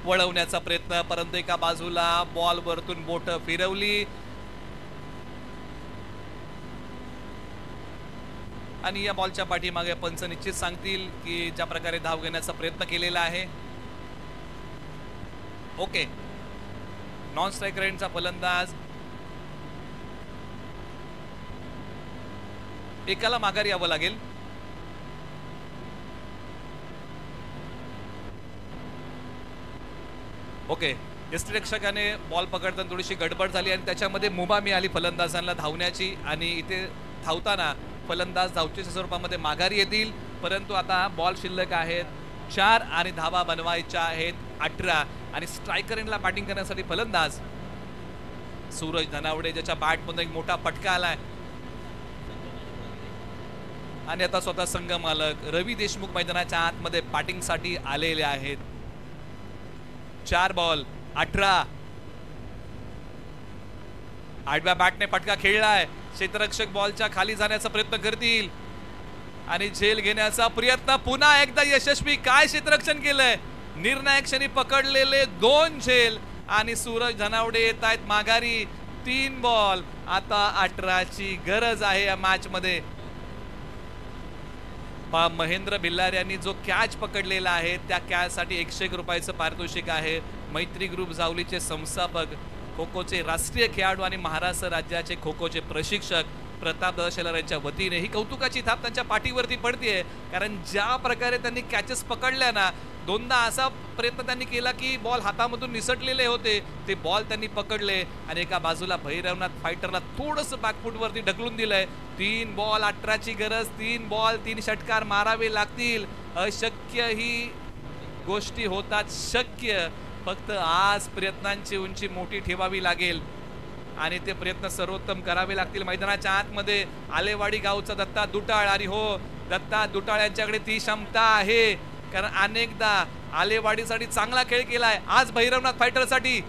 वळवण्याचा प्रयत्न, परंतु एका बाजूला बॉल वरतून बोट फिरवली आणि या बॉलच्या पाठीमागे पंच निश्चित सांगतील की ज्या प्रकारे धाव घेण्याचा प्रयत्न केलेला आहे. ओके, नॉन स्ट्रायकर एंडचा फलंदाज एकाला माघारी यावं लागेल. ओके, यष्टिरक्षकाने बॉल पकडताना थोडीशी गडबड झाली आणि त्याच्यामध्ये मुभा मिळाली फलंदाजांना धावण्याची आणि इथे धावताना फलंदाज धावचीच्या स्वरूपामध्ये माघारी येतील. परंतु आता बॉल शिल्लक आहेत 4 आणि धावा बनवायच्या आहेत 18 आणि स्ट्रायकर एंडला बॅटिंग करण्यासाठी फलंदाज सूरज धनावडे ज्याच्या बॅटमध्ये एक मोठा फटका आलाय आणि आता स्वतः संघ मालक रवी देशमुख मैदानाच्या आतमध्ये बॅटिंगसाठी आलेले आहेत. 4 बॉल 18. आडव्या बॅटने फटका खेळलाय. क्षेत्ररक्षक बॉलच्या खाली जाण्याचा प्रयत्न करतील आणि झेल घेण्याचा प्रयत्न पुन्हा एकदा यशस्वी. काय क्षेत्ररक्षण केलंय, निर्णायक क्षणी पकडलेले 2 झेल आणि सूरज धनावडे येत आहेत माघारी. 3 बॉल. आता 18 ची गरज आहे या मॅच मध्ये. महेंद्र भिल्लार यांनी जो कॅच पकडलेला आहे त्या कॅच साठी 101 रुपयाचं पारितोषिक आहे. मैत्री ग्रुप जावलीचे संस्थापक, खो खोचे राष्ट्रीय खेळाडू आणि महाराष्ट्र राज्याचे खो खोचे प्रशिक्षक प्रताप दशेलर यांच्या वतीने ही कौतुकाची थाप त्यांच्या पाठीवरती पडतीये. कारण ज्या प्रकारे त्यांनी कॅचेस पकडल्या ना, 2दा असा प्रयत्न त्यांनी केला की बॉल हातामधून निसटलेले होते, ते बॉल त्यांनी पकडले आणि एका बाजूला भैरवनाथ फायटरला थोडंसं बॅकफूट वरती ढकलून दिलंय. 3 बॉल 18 ची गरज. 3 बॉल 3 षटकार मारावे लागतील. अशक्य ही गोष्टी होतात शक्य. फक्त आज प्रयत्नांची उंची मोठी ठेवावी लागेल आणि ते प्रयत्न सर्वोत्तम करावे लागतील. मैदानाच्या आतमध्ये आलेवाडी गावचा दत्ता दुटाळ आणि हो, दत्ता दुटाळ यांच्याकडे ती क्षमता आहे कारण अनेकदा आलेवाडीसाठी चांगला खेळ केलाय. आज भैरवनाथ फायटरसाठी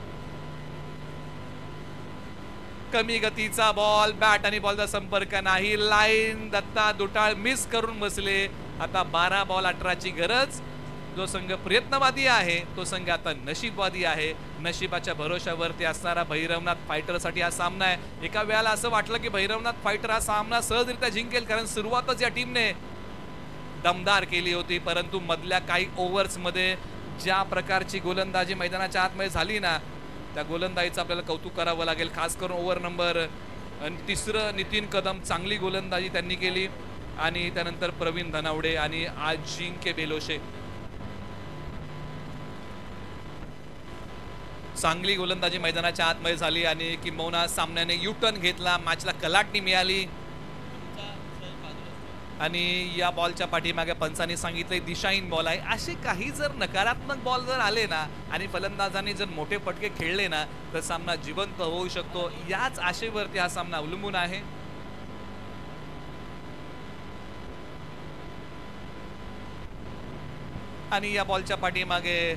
कमी गतीचा बॉल, बॅट आणि बॉलचा संपर्क नाही. लाईन दत्ता दुटाळ मिस करून बसले. आता 12 बॉल 18 ची गरज. जो संघ प्रयत्नवादी आहे तो संघ आता नशीबवादी आहे. नशिबाच्या भरोशावरती असणारा भैरवनाथ फायटरसाठी हा सामना आहे. एका वेळेला असं वाटलं की भैरवनाथ फायटर हा सामना सहजरित्या जिंकेल कारण सुरुवातच या टीमने दमदार केली होती, परंतु मधल्या काही ओव्हर्स मध्ये ज्या प्रकारची गोलंदाजी मैदानाच्या आतमध्ये झाली ना, त्या गोलंदाजीचं आपल्याला कौतुक करावं लागेल. खास करून ओव्हर नंबर 3 नितीन कदम चांगली गोलंदाजी त्यांनी केली आणि त्यानंतर प्रवीण धनावडे आणि अजिंक्य बेलोशे चांगली गोलंदाजी मैदानाच्या आतमध्ये झाली आणि किंबहुना सामन्याने युटर्न घेतला. मॅचला कलाटणी मिळाली आणि या बॉलच्या पाठीमागे पंचांनी सांगितले दिशाहीन बॉल आहे. असे काही जर नकारात्मक बॉल जर आले ना आणि फलंदाजांनी जर मोठे फटके खेळले ना तर सामना जिवंत होऊ शकतो. याच आशेवरती हा सामना अवलंबून आहे. आणि या बॉलच्या पाठीमागे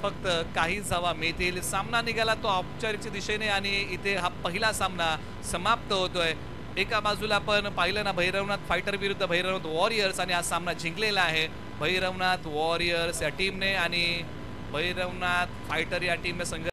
फक्त काही धावा मिळतील. सामना निघाला तो औपचारिकच्या दिशेने आणि इथे हा पहिला सामना समाप्त होतोय. एका बाजूला आपण पाहिलं ना भैरवनाथ फायटर विरुद्ध भैरवनाथ वॉरियर्स आणि हा सामना जिंकलेला आहे भैरवनाथ वॉरियर्स या टीमने आणि भैरवनाथ फायटर या टीमने संघ